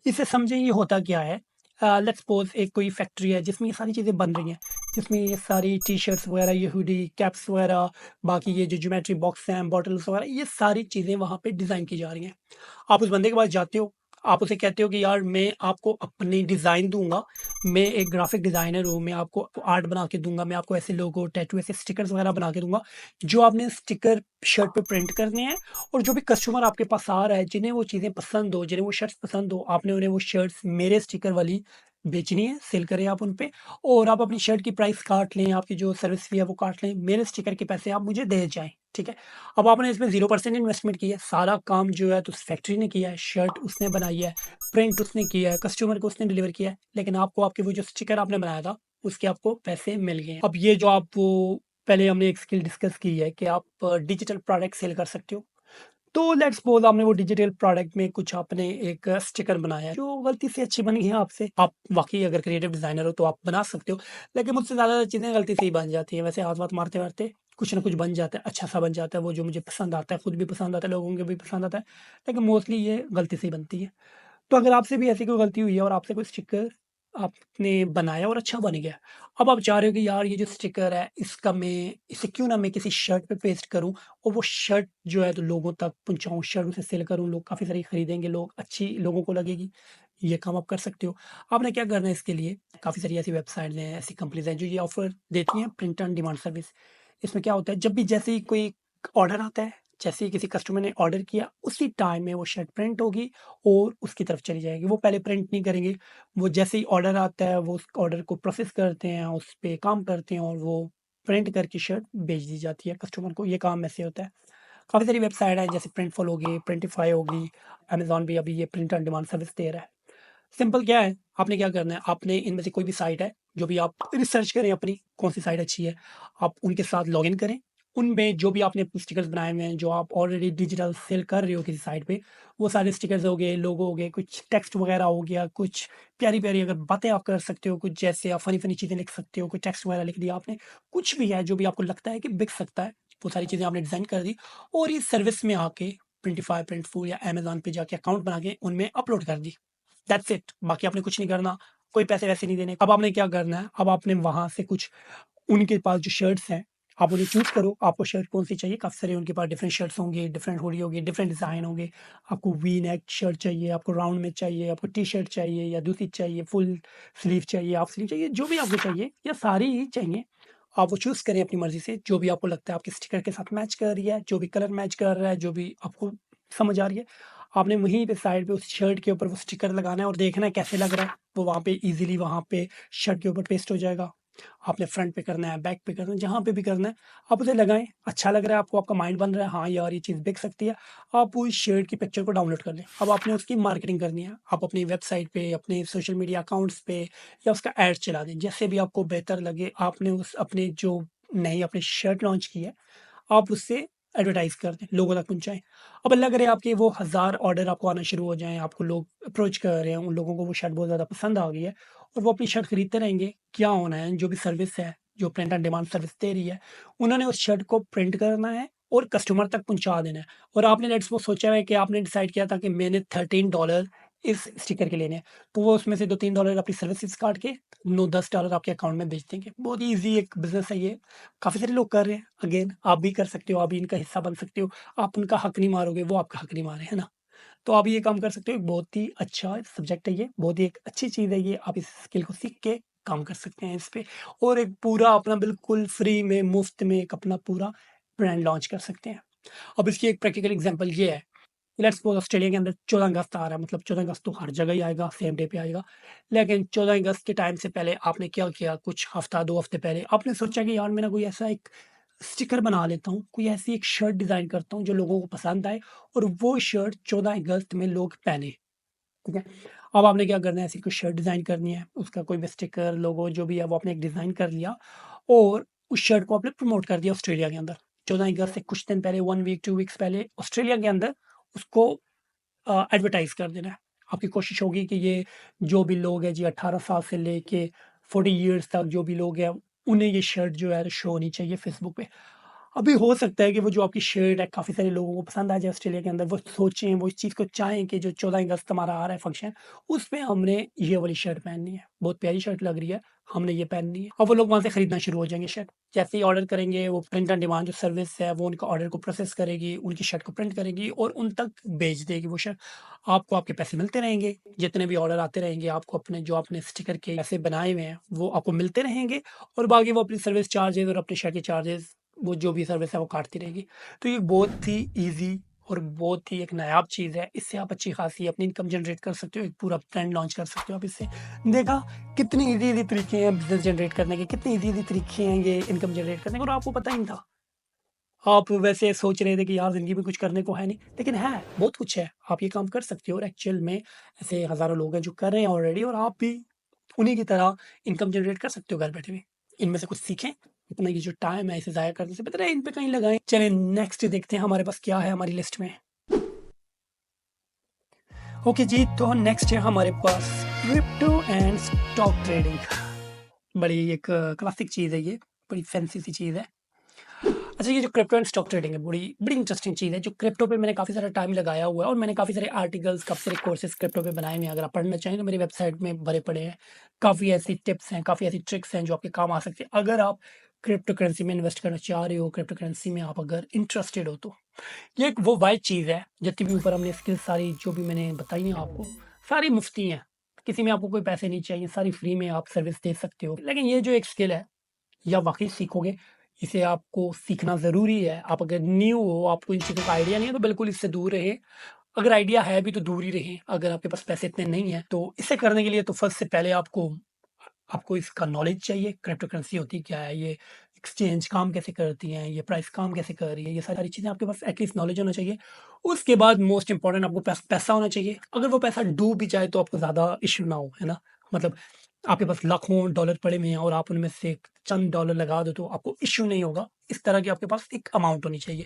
Speaker 1: इससे समझिए ये होता क्या है, लेट्स सपोज़ एक कोई फैक्ट्री है जिसमें ये सारी चीज़ें बन रही हैं, जिसमें ये सारी टी-शर्ट्स वगैरह, ये हुडी, कैप्स वगैरह, बाकी ये जो ज्योमेट्री बॉक्स हैं, बॉटल्स वगैरह, ये सारी चीज़ें वहाँ पे डिज़ाइन की जा रही हैं। आप उस बंदे के पास जाते हो, आप उसे कहते हो कि यार मैं आपको अपनी डिज़ाइन दूँगा, मैं एक ग्राफ़िक डिज़ाइनर हूँ, मैं आपको आर्ट बना के दूँगा, मैं आपको ऐसे लोगो, टैटू, ऐसे स्टिकर्स वगैरह बना के दूँगा, जो आपने स्टिकर शर्ट पे प्रिंट करने हैं। और जो भी कस्टमर आपके पास आ रहा है, जिन्हें वो चीज़ें पसंद हो, जिन्हें वो शर्ट्स पसंद हो, आपने उन्हें वो शर्ट्स मेरे स्टिकर वाली बेचनी है, सेल करें आप उन पे, और आप अपनी शर्ट की प्राइस काट लें, आपकी जो सर्विस फ़ी है वो काट लें, मेरे स्टिकर के पैसे आप मुझे दे जाएँ, ठीक है? अब आपने इसमें 0% इन्वेस्टमेंट की है, सारा काम जो है तो उस फैक्ट्री ने किया है, शर्ट उसने बनाई है, प्रिंट उसने किया है, कस्टमर को उसने डिलीवर किया है, लेकिन आपको आपके वो जो स्टिकर आपने बनाया था, उसके आपको पैसे मिल गए हैं। अब ये जो आप वो पहले हमने एक स्किल डिस्कस की है कि आप डिजिटल प्रोडक्ट सेल कर सकते हो। तो लेट्स सपोज़ आपने वो डिजिटल प्रोडक्ट में कुछ आपने एक स्टिकर बनाया है, जो गलती से अच्छी बनी है आपसे। आप वाक़ई अगर क्रिएटिव डिज़ाइनर हो तो आप बना सकते हो, लेकिन मुझसे ज़्यादा चीज़ें गलती से ही बन जाती हैं। वैसे हाथ-वाथ मारते-वारते कुछ ना कुछ बन जाता है, अच्छा-सा बन जाता है, वो जो मुझे पसंद आता है, खुद भी पसंद आता है, लोगों को भी पसंद आता है, लेकिन मोस्टली ये गलती से ही बनती है। तो अगर आपसे भी ऐसी कोई गलती हुई है और आपसे कोई स्टिकर आपने बनाया और अच्छा बन गया, अब आप चाह रहे हो कि यार ये जो स्टिकर है इसका मैं इसे क्यों ना मैं किसी शर्ट पे पेस्ट करूँ और वो शर्ट जो है तो लोगों तक पहुँचाऊँ, शर्ट उसे सेल करूँ, लोग काफ़ी सारी खरीदेंगे, लोग अच्छी लोगों को लगेगी। ये काम आप कर सकते हो। आपने क्या करना है इसके लिए, काफ़ी सारी ऐसी वेबसाइट्स हैं, ऐसी कंपनीज़ हैं जो ये ऑफ़र देती हैं प्रिंट ऑन डिमांड सर्विस। इसमें क्या होता है, जब भी जैसे ही कोई ऑर्डर आता है, जैसे ही किसी कस्टमर ने ऑर्डर किया, उसी टाइम में वो शर्ट प्रिंट होगी और उसकी तरफ चली जाएगी। वो पहले प्रिंट नहीं करेंगे, वो जैसे ही ऑर्डर आता है, वो उस ऑर्डर को प्रोसेस करते हैं, उस पे काम करते हैं और वो प्रिंट करके शर्ट भेज दी जाती है कस्टमर को। ये काम ऐसे होता है। काफ़ी सारी वेबसाइट है जैसे प्रिंटफुल होगी, प्रिंटिफाई होगी, अमेज़न भी अभी ये प्रिंट ऑन डिमांड सर्विस दे रहा है। सिंपल क्या है, आपने क्या करना है, आपने इनमें से कोई भी साइट है, जो भी आप रिसर्च करें अपनी, कौन-सी साइट अच्छी है, आप उनके साथ लॉगिन करें। उनमें जो भी आपने स्टिकर्स बनाए हुए हैं, जो आप ऑलरेडी डिजिटल सेल कर रहे हो किसी साइट पे, वो सारे स्टिकर्स हो गए, लोगो हो गए, कुछ टेक्स्ट वगैरह हो गया, कुछ प्यारी-प्यारी अगर बातें आप कर सकते हो, कुछ जैसे आप फ़नी-फ़नी चीज़ें लिख सकते हो, कोई टेक्स्ट वगैरह लिख दिया आपने, कुछ भी है जो भी आपको लगता है कि बिक सकता है, वो सारी चीज़ें आपने डिज़ाइन कर दी और इस सर्विस में आके प्रिंटिफाई, प्रिंटफुल या अमेज़न पे जाके अकाउंट बना के उनमें अपलोड कर दी। दैट्स इट, बाकी आपने कुछ नहीं करना, कोई पैसे-वैसे नहीं देने। अब आपने क्या करना है, अब आपने वहाँ से कुछ उनके पास जो शर्ट्स हैं, आप उन्हें चूज़ करो, आपको शर्ट कौन-सी चाहिए, काफ़ी सारे उनके पास डिफरेंट शर्ट्स होंगे, डिफरेंट हुडी होगी, डिफरेंट डिज़ाइन होंगे। आपको वी नेक शर्ट चाहिए, आपको राउंड में चाहिए, आपको टी-शर्ट चाहिए या दूसरी चाहिए, फुल स्लीव चाहिए, हाफ स्लीव चाहिए, जो भी आपको चाहिए या सारी ही चाहिए, आप वो चूज़ करें अपनी मर्ज़ी से, जो भी आपको लगता है आपके स्टिकर के साथ मैच कर रही है, जो भी कलर मैच कर रहा है, जो भी आपको समझ आ रही है, आपने वहीं पे साइड पे उस शर्ट के ऊपर वो स्टिकर लगाना है और देखना है कैसे लग रहा है। वो वहाँ पे ईज़िली वहाँ पे शर्ट के ऊपर पेस्ट हो जाएगा। आपने फ्रंट पे करना है, बैक पे करना है, जहाँ पे भी करना है, आप उसे लगाएँ। अच्छा लग रहा है आपको, आपका माइंड बन रहा है, हाँ यार ये चीज़ बिक सकती है, आप उस शर्ट की पिक्चर को डाउनलोड कर लें। अब आपने उसकी मार्केटिंग करनी है। आप अपनी वेबसाइट पे, अपने सोशल मीडिया अकाउंट्स पे या उसका ऐड चला दें। जैसे भी आपको बेहतर लगे, आपने उस अपने जो नई अपनी शर्ट लॉन्च की है, आप उससे एडवर्टाइज़ कर दें, लोगों तक पहुँचाएँ। अब अल्लाह करे आपके वो 1000 ऑर्डर आपको आना शुरू हो जाएँ, आपको लोग अप्रोच कर रहे हैं, उन लोगों को वो शर्ट बहुत ज़्यादा पसंद आ गई है और वो अपनी शर्ट खरीदते रहेंगे। क्या होना है, जो भी सर्विस है, जो प्रिंट ऑन डिमांड सर्विस दे रही है, उन्होंने उस शर्ट को प्रिंट करना है और कस्टमर तक पहुँचा देना है। और आपने लेट्स सपोज़ सोचा है कि आपने डिसाइड किया था कि मैंने $13 इस स्टिकर के लेने हैं, तो वो उसमें से $2-3 अपनी सर्विसेज़ काट के $9-10 आपके अकाउंट में भेज देंगे। बहुत ही ईज़ी एक बिज़नेस है ये, काफ़ी सारे लोग कर रहे हैं। अगेन आप भी कर सकते हो, आप भी इनका हिस्सा बन सकते हो। आप उनका हक नहीं मारोगे, वो आपका हक नहीं मारे, है ना? तो आप ये काम कर सकते हो, एक बहुत ही अच्छा सब्जेक्ट है ये, बहुत ही एक अच्छी चीज़ है ये, आप इस स्किल को सीख के काम कर सकते हैं इस पे और एक पूरा अपना बिल्कुल फ्री में, मुफ्त में एक अपना पूरा ब्रांड लॉन्च कर सकते हैं। अब इसकी एक प्रैक्टिकल एग्ज़ाम्पल ये है, लेट्स सपोज़ ऑस्ट्रेलिया के अंदर 14 अगस्त आ रहा है, मतलब 14 अगस्त तो हर जगह ही आएगा, सेम डे पे आएगा। लेकिन 14 अगस्त के टाइम से पहले आपने क्या किया, कुछ हफ़्ता 2 हफ़्ते पहले आपने सोचा कि यार मैं ना कोई ऐसा एक स्टिकर बना लेता हूँ, कोई ऐसी एक शर्ट डिज़ाइन करता हूँ जो लोगों को पसंद आए और वो शर्ट 14 अगस्त में लोग पहने, ठीक है? अब आपने क्या करना है, ऐसी कोई शर्ट डिज़ाइन करनी है, उसका कोई भी स्टिकर, लोगो जो भी है वो आपने एक डिज़ाइन कर लिया और उस शर्ट को आपने प्रमोट कर दिया ऑस्ट्रेलिया के अंदर। 14 अगस्त से कुछ दिन पहले 1 वीक, 2 वीक्स पहले ऑस्ट्रेलिया के अंदर उसको एडवर्टाइज़ कर देना है। आपकी कोशिश होगी कि ये जो भी लोग हैं जी 18 साल से लेके 40 इयर्स तक जो भी लोग हैं, उन्हें ये शर्ट जो है शो होनी चाहिए फेसबुक पे। अभी हो सकता है कि वो जो आपकी शर्ट है काफ़ी सारे लोगों को पसंद आ जाए ऑस्ट्रेलिया के अंदर, वो सोचें, वो इस चीज़ को चाहें कि जो 14 अगस्त हमारा आ रहा है फंक्शन, उसमें हमने ये वाली शर्ट पहननी है। बहुत प्यारी शर्ट लग रही है, हमने ये पहननी है। अब वो लोग वहाँ से खरीदना शुरू हो जाएँगे शर्ट। जैसे ही ऑर्डर करेंगे, वो प्रिंट ऑन डिमांड जो सर्विस है, वो उनका ऑर्डर को प्रोसेस करेगी, उनकी शर्ट को प्रिंट करेगी और उन तक भेज देगी वो शर्ट। आपको आपके पैसे मिलते रहेंगे, जितने भी ऑर्डर आते रहेंगे, आपको अपने जो आपने स्टिकर के पैसे बनाए हुए हैं, वो आपको मिलते रहेंगे और बाकी वो अपनी सर्विस चार्जेज़ और अपनी शर्ट के चार्जेज़ वो जो भी सर्विस है वो काटती रहेगी। तो ये बहुत ही ईज़ी और बहुत ही एक नायाब चीज़ है। इससे आप अच्छी खासी अपनी इनकम जनरेट कर सकते हो, एक पूरा ब्रांड लॉन्च कर सकते हो आप इससे। देखा कितनी ईज़ी-ईज़ी तरीके हैं बिज़नेस जनरेट करने के, कितने ईज़ी-ईज़ी तरीके हैं ये इनकम जनरेट करने के और आपको पता ही नहीं था। आप वैसे सोच रहे थे कि यार ज़िंदगी में कुछ करने को है नहीं, लेकिन है, बहुत कुछ है। आप ये काम कर सकते हो और एक्चुअल में ऐसे हज़ारों लोग हैं जो कर रहे हैं ऑलरेडी और आप भी उन्हीं की तरह इनकम जनरेट कर सकते हो घर बैठे भी। इनमें से कुछ सीखें, अपना ये जो टाइम है इसे ज़ाया करने से बेहतर है इन पे कहीं लगाएँ। चलें नेक्स्ट देखते हैं हमारे पास क्या है हमारी लिस्ट में। ओके जी, तो नेक्स्ट है हमारे पास क्रिप्टो एंड स्टॉक ट्रेडिंग। बड़ी एक क्लासिक चीज़ है ये, बड़ी फैंसी सी चीज़ है। अच्छा, ये जो क्रिप्टो एंड स्टॉक ट्रेडिंग है बड़ी बड़ी इंटरेस्टिंग चीज़ है। जो क्रिप्टो पे मैंने काफ़ी सारा टाइम लगाया हुआ है और मैंने काफ़ी सारे आर्टिकल्स, काफ़ी सारे कोर्सेज़ क्रिप्टो पे बनाए हुए हैं। अगर आप पढ़ना चाहें तो मेरी वेबसाइट में भरे पड़े हैं। काफ़ी ऐसी टिप्स हैं, काफ़ी ऐसी ट्रिक्स हैं जो आपके काम आ सकती है। अगर आप क्रिप्टो करेंसी में इन्वेस्ट करना चाह रहे हो, क्रिप्टो करेंसी में आप अगर इंटरेस्टेड हो तो। ये एक वो वाइड चीज़ है, जितनी भी ऊपर हमने स्किल्स सारी जो भी मैंने बताई हैं आपको, सारी मुफ़्ती हैं। किसी में आपको कोई पैसे नहीं चाहिए, सारी फ्री में आप सर्विस दे सकते हो। लेकिन ये जो एक स्किल है या वाक़ई सीखोगे, इसे आपको सीखना ज़रूरी है। आप अगर न्यू हो, आपको इन चीज़ों का आइडिया नहीं है, तो बिल्कुल इससे दूर रहें। अगर आइडिया है भी तो दूर ही रहें। अगर आपके पास पैसे इतने नहीं हैं, तो इसे करने के लिए तो फर्स्ट से पहले आपको आपको इसका नॉलेज चाहिए। क्रिप्टो करेंसी होती क्या है? ये एक्सचेंज काम कैसे करती हैं? ये प्राइस काम कैसे कर रही है? ये सारी चीज़ें आपके पास एटलीस्ट नॉलेज होना चाहिए। उसके बाद मोस्ट इम्पोर्टेंट आपको पैसा होना चाहिए। अगर वो पैसा डूब भी जाए तो आपको ज़्यादा इश्यू ना हो, है ना? मतलब आपके पास लाखों डॉलर पड़े हुए हैं और आप उनमें से चंद डॉलर लगा दो तो आपको इश्यू नहीं होगा। इस तरह की आपके पास एक अमाउंट होनी चाहिए।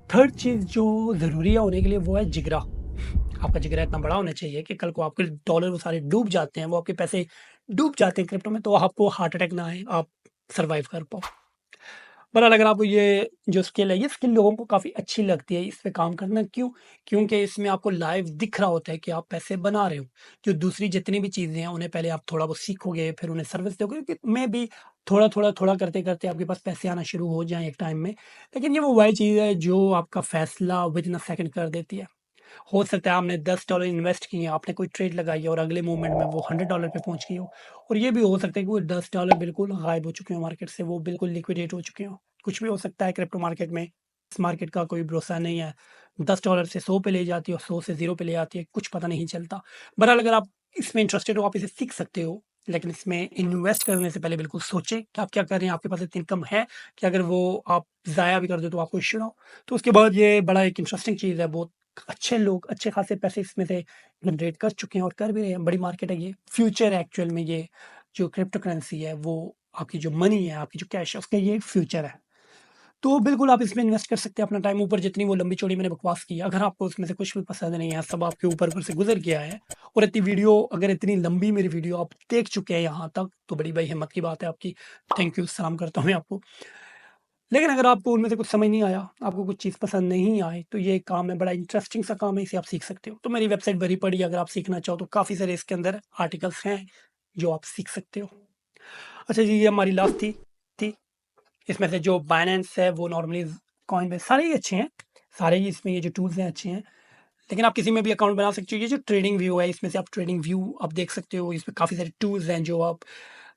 Speaker 1: थर्ड चीज़ जो ज़रूरी है होने के लिए वो है जिगरा। आपका जिगरा इतना बड़ा होना चाहिए कि कल को आपके डॉलर वो सारे डूब जाते हैं, वो आपके पैसे डूब जाते हैं क्रिप्टो में तो आपको हार्ट अटैक ना आए, आप सर्वाइव कर पाओ। बहरहाल अगर आपको ये जो स्किल है, ये स्किल लोगों को काफ़ी अच्छी लगती है, इस पे काम करना क्यों? क्योंकि इसमें आपको लाइव दिख रहा होता है कि आप पैसे बना रहे हो। जो दूसरी जितनी भी चीज़ें हैं, उन्हें पहले आप थोड़ा बहुत सीखोगे, फिर उन्हें सर्विस दोगे कि मेबी थोड़ा करते-करते आपके पास पैसे आना शुरू हो जाएँ एक टाइम में। लेकिन ये वो वही चीज़ है जो आपका फैसला विदिन अ सेकंड कर देती है। हो सकता है आपने $10 इन्वेस्ट किए हैं, आपने कोई ट्रेड लगाई है और अगले मोमेंट में वो $100 पे पहुँच गई हो और ये भी हो सकता है कि वो $10 बिल्कुल गायब हो चुके हों मार्केट से, वो बिल्कुल लिक्विडेट हो चुके हों। कुछ भी हो सकता है क्रिप्टो मार्केट में, इस मार्केट का कोई भरोसा नहीं है। $10 से 100 पे ले जाती है और 100 से 0 पे ले आती है, कुछ पता नहीं चलता। बहरहाल अगर आप इसमें इंटरेस्टेड हो, आप इसे सीख सकते हो, लेकिन इसमें इन्वेस्ट करने से पहले बिल्कुल सोचें कि आप क्या कर रहे हैं, आपके पास इतनी इनकम है कि अगर वो आप ज़ाया भी कर दो तो आपको इश्यू ना हो। तो उसके बाद ये बड़ा एक इंटरेस्टिंग चीज़ है, बहुत अच्छे लोग अच्छे खासे पैसे इसमें से जनरेट कर चुके हैं और कर भी रहे हैं। बड़ी मार्केट है ये, फ्यूचर है एक्चुअल में ये जो क्रिप्टो करेंसी है वो आपकी जो मनी है, आपकी जो कैश है उसका ये फ्यूचर है। तो बिल्कुल आप इसमें इन्वेस्ट कर सकते हैं अपना टाइम। ऊपर जितनी वो लंबी चौड़ी मैंने बकवास की, अगर आपको उसमें से कुछ भी पसंद नहीं है, सब आपके ऊपर से गुजर गया है, और इतनी वीडियो, अगर इतनी लंबी मेरी वीडियो आप देख चुके हैं यहाँ तक, तो बड़ी भाई हिम्मत की बात है आपकी। थैंक यू, सलाम करता हूँ मैं आपको। लेकिन अगर आपको उनमें से कुछ समझ नहीं आया, आपको कुछ चीज़ पसंद नहीं आई, तो ये काम है, बड़ा इंटरेस्टिंग सा काम है, इसे आप सीख सकते हो। तो मेरी वेबसाइट भरी पड़ी है, अगर आप सीखना चाहो तो काफ़ी सारे इसके अंदर आर्टिकल्स हैं जो आप सीख सकते हो। अच्छा जी, ये हमारी लास्ट थी। इसमें से जो बाइनेंस है वो नॉर्मली कॉइनबेस सारे ही अच्छे हैं, सारे ही इसमें ये जो टूल्स हैं अच्छे हैं। लेकिन आप किसी में भी अकाउंट बना सकते हो। ये जो ट्रेडिंग व्यू है, इसमें से आप ट्रेडिंग व्यू आप देख सकते हो। इसमें काफ़ी सारे टूल्स हैं जो आप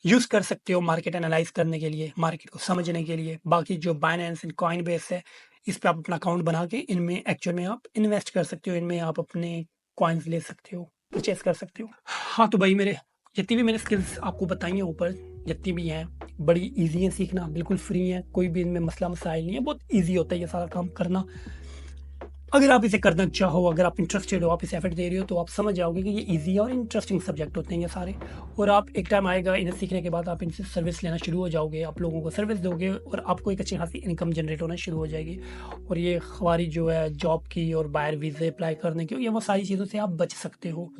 Speaker 1: यूज़ कर सकते हो मार्केट एनालाइज करने के लिए, मार्केट को समझने के लिए। बाकी जो बाइनेंस एंड कॉइनबेस है, इस पे आप अपना अकाउंट बना के इनमें एक्चुअल में आप इन्वेस्ट कर सकते हो, इनमें आप अपने कॉइन्स ले सकते हो, परचेस कर सकते हो। हाँ, तो भाई मेरे जितनी भी मैंने स्किल्स आपको बताई हैं ऊपर, जितनी भी हैं, बड़ी ईज़ी है सीखना, बिल्कुल फ्री है, कोई भी इनमें मसला मसाइल नहीं है, बहुत ईज़ी होता है ये सारा काम करना। अगर आप इसे करना चाहो, अगर आप इंटरेस्टेड हो, आप इसे एफर्ट दे रहे हो, तो आप समझ जाओगे कि ये ईज़ी और इंटरेस्टिंग सब्जेक्ट होते हैं ये सारे। और आप एक टाइम आएगा इन्हें सीखने के बाद, आप इनसे सर्विस लेना शुरू हो जाओगे, आप लोगों को सर्विस दोगे और आपको एक अच्छी खासी इनकम जनरेट होना शुरू हो जाएगी। और ये हमारी जो है जॉब की और बाहर वीज़े अप्लाई करने की, ये वो सारी चीज़ों से आप बच सकते हो।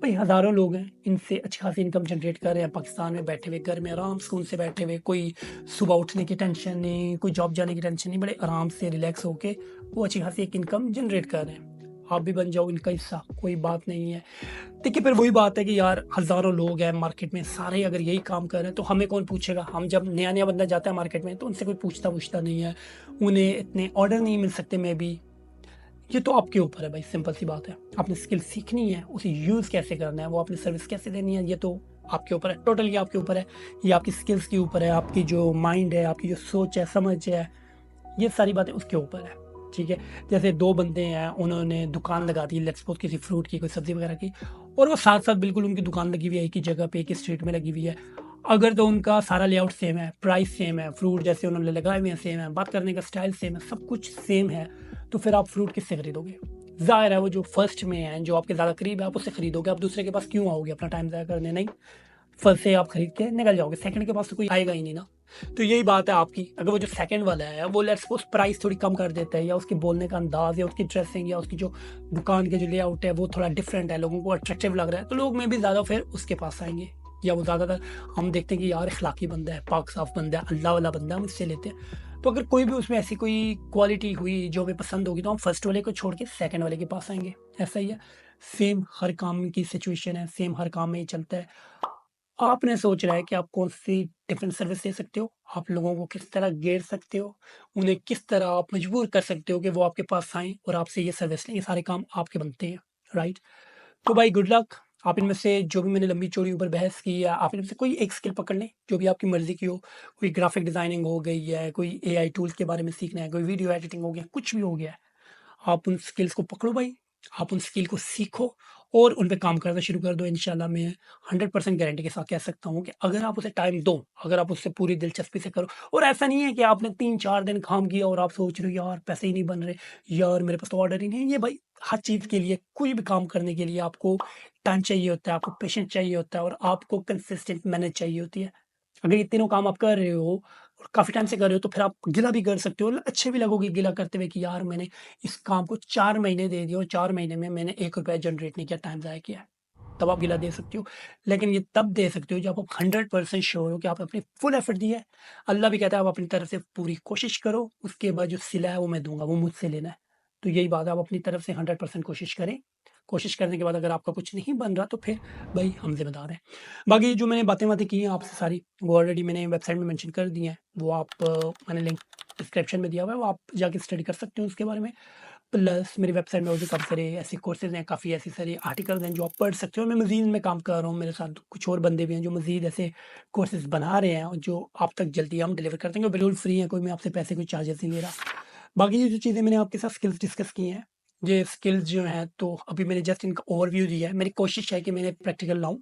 Speaker 1: भाई हज़ारों लोग हैं, इनसे अच्छी खासी इनकम जनरेट कर रहे हैं पाकिस्तान में बैठे हुए, घर में आराम सुकून से बैठे हुए। कोई सुबह उठने की टेंशन नहीं, कोई जॉब जाने की टेंशन नहीं, बड़े आराम से रिलैक्स होके वो अच्छी खासी एक इनकम जनरेट कर रहे हैं। आप भी बन जाओ इनका हिस्सा, कोई बात नहीं है। देखिए, फिर वही बात है कि यार हज़ारों लोग हैं मार्केट में, सारे अगर यही काम कर रहे हैं तो हमें कौन पूछेगा। हम जब नया-नया बंदा जाता है मार्केट में तो उनसे कोई पूछता-वूछता नहीं है। उन्हें इतने ऑर्डर नहीं मिल सकते मे बी। ये तो आपके ऊपर है भाई, सिंपल सी बात है। आपने स्किल सीखनी है, उसे यूज़ कैसे करना है, वो आपने सर्विस कैसे देनी है, ये तो आपके ऊपर है, टोटली आपके ऊपर है। ये आपकी स्किल्स के ऊपर है, आपकी जो माइंड है, आपकी जो सोच है, समझ है, ये सारी बातें उसके ऊपर है, ठीक है? जैसे 2 बंदे हैं, उन्होंने दुकान लगा दी, लेट्स सपोज़ किसी फ्रूट की, कोई सब्ज़ी वगैरह की, और वो साथ-साथ बिल्कुल उनकी दुकान लगी हुई है, एक ही जगह पे, एक ही स्ट्रीट में लगी हुई है। अगर तो उनका सारा लेआउट सेम है, प्राइस सेम है, फ्रूट जैसे उन्होंने लगाए हुए हैं सेम है, बात करने का स्टाइल सेम है, सब कुछ सेम है, तो फिर आप फ्रूट किससे खरीदोगे? ज़ाहिर है वो जो फर्स्ट में है, जो आपके ज़्यादा करीब है, आप उससे खरीदोगे, आप दूसरे के पास क्यों आओगे अपना टाइम ज़ाया करने? नहीं, फर्स्ट से आप खरीद के निकल जाओगे, सेकंड के पास तो कोई आएगा ही नहीं ना। तो यही बात है आपकी, अगर वो जो सेकंड वाला है, वो लेट्स सपोज़ प्राइस थोड़ी कम कर देता है, या उसके बोलने का अंदाज़, या उसकी ड्रेसिंग, या उसकी जो दुकान के जो लेआउट है, वो थोड़ा डिफरेंट है, लोगों को अट्रैक्टिव लग रहा है, तो लोग में भी ज़्यादा फिर उसके पास आएँगे। या वो ज़्यादातर हम देखते हैं कि यार इखलाकी बंदा है, पाक साफ बंदा है, अल्लाह वाला बंदा है, हम इससे लेते हैं। तो अगर कोई भी उसमें ऐसी कोई क्वालिटी हुई जो हमें पसंद होगी, तो हम फर्स्ट वाले को छोड़ के सेकंड वाले के पास आएँगे, ऐसा ही है। सेम हर काम की सिचुएशन है, सेम हर काम में ये चलता है। आपने सोचना है कि आप कौन-सी डिफरेंट सर्विस दे सकते हो, आप लोगों को किस तरह घेर सकते हो, उन्हें किस तरह आप मजबूर कर सकते हो कि वो आपके पास आएँ और आपसे ये सर्विस लें, ये सारे काम आपके बनते हैं, राइट? तो भाई गुड लक। आप इनमें से जो भी मैंने लंबी-चौड़ी ऊपर बहस की है, आप इनमें से कोई एक स्किल पकड़ लें, जो भी आपकी मर्ज़ी की हो। कोई ग्राफ़िक डिज़ाइनिंग हो गई है, कोई एआई टूल्स के बारे में सीखना है, कोई वीडियो एडिटिंग हो गया, कुछ भी हो गया है। आप उन स्किल्स को पकड़ो भाई, आप उन स्किल को सीखो और उन पे काम करना शुरू कर दो। इंशाल्लाह मैं 100% गारंटी के साथ कह सकता हूँ कि अगर आप उसे टाइम दो, अगर आप उससे पूरी दिलचस्पी से करो, और ऐसा नहीं है कि आपने 3-4 दिन काम किया और आप सोच रहे हो यार पैसे ही नहीं बन रहे, यार मेरे पास तो ऑर्डर ही नहीं है। ये भाई हर चीज़ के लिए, कोई भी काम करने के लिए आपको टाइम चाहिए होता है, आपको पेशेंस चाहिए होता है, और आपको कंसिस्टेंट मेहनत चाहिए होती है। अगर ये तीनों काम आप कर रहे हो और काफ़ी टाइम से कर रहे हो, तो फिर आप गिला भी कर सकते हो, अच्छे भी लगोगे गिला करते हुए कि यार मैंने इस काम को 4 महीने दे दिए और 4 महीने में मैंने ₹1 जनरेट नहीं किया, टाइम ज़ाया किया है। तब आप गिला दे सकते हो। लेकिन ये तब दे सकते हो जब आप 100% श्योर हो कि आपने अपनी फुल एफर्ट दी है। अल्लाह भी कहता है आप अपनी तरफ से पूरी कोशिश करो, उसके बाद जो सिला है वो मैं दूँगा, वो मुझसे लेना है। तो यही बात है, आप अपनी तरफ से 100% कोशिश करें। कोशिश करने के बाद अगर आपका कुछ नहीं बन रहा, तो फिर भई हम ज़िम्मेदार हैं। बाकी जो मैंने बातें-वातें की हैं आपसे सारी, वो ऑलरेडी मैंने वेबसाइट में मेंशन कर दी हैं। वो आप मैंने लिंक डिस्क्रिप्शन में दिया हुआ है, वो आप जाके स्टडी कर सकते हो उसके बारे में। प्लस मेरी वेबसाइट में और भी काफ़ी सारे ऐसे कोर्सेज़ हैं, काफ़ी ऐसे सारे आर्टिकल्स हैं जो आप पढ़ सकते हो। मैं मज़ीद इनमें काम कर रहा हूँ, मेरे साथ कुछ और बंदे भी हैं जो मज़ीद ऐसे कोर्सेज़ बना रहे हैं और जो आप तक जल्दी हम डिलीवर कर देंगे, बिल्कुल फ्री है, कोई मैं आपसे पैसे कोई चार्जेस नहीं ले रहा। बाकी ये जो चीज़ें मैंने आपके साथ स्किल्स डिस्कस की हैं, ये स्किल्स जो हैं, तो अभी मैंने जस्ट इनका ओवरव्यू दिया है। मेरी कोशिश है कि मैंने प्रैक्टिकल लाऊँ,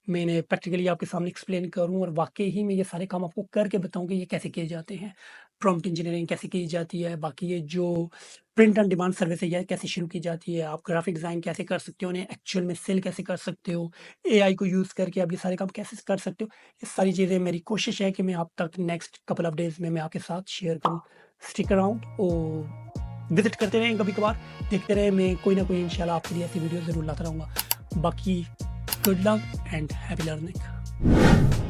Speaker 1: मैंने प्रैक्टिकली आपके सामने एक्सप्लेन करूँ और वाक़ई ही मैं ये सारे काम आपको करके बताऊँ कि ये कैसे किए जाते हैं। प्रॉम्प्ट इंजीनियरिंग कैसे की जाती है, बाकी ये जो प्रिंट ऑन डिमांड सर्विस है, ये कैसे शुरू की जाती है, आप ग्राफिक डिज़ाइन कैसे कर सकते हो, उन्हें एक्चुअल में सेल कैसे कर सकते हो, एआई को यूज़ करके आप ये सारे काम कैसे कर सकते हो। ये सारी चीज़ें मेरी कोशिश है कि मैं आप तक नेक्स्ट कपल ऑफ डेज़ में मैं आपके साथ शेयर करूँ। स्टिक अराउंड और विजिट करते रहें कभी कभार, देखते रहें। मैं कोई ना कोई इंशाल्लाह आपके लिए ऐसी वीडियो ज़रूर लाता रहूँगा। बाकी good luck and happy learning.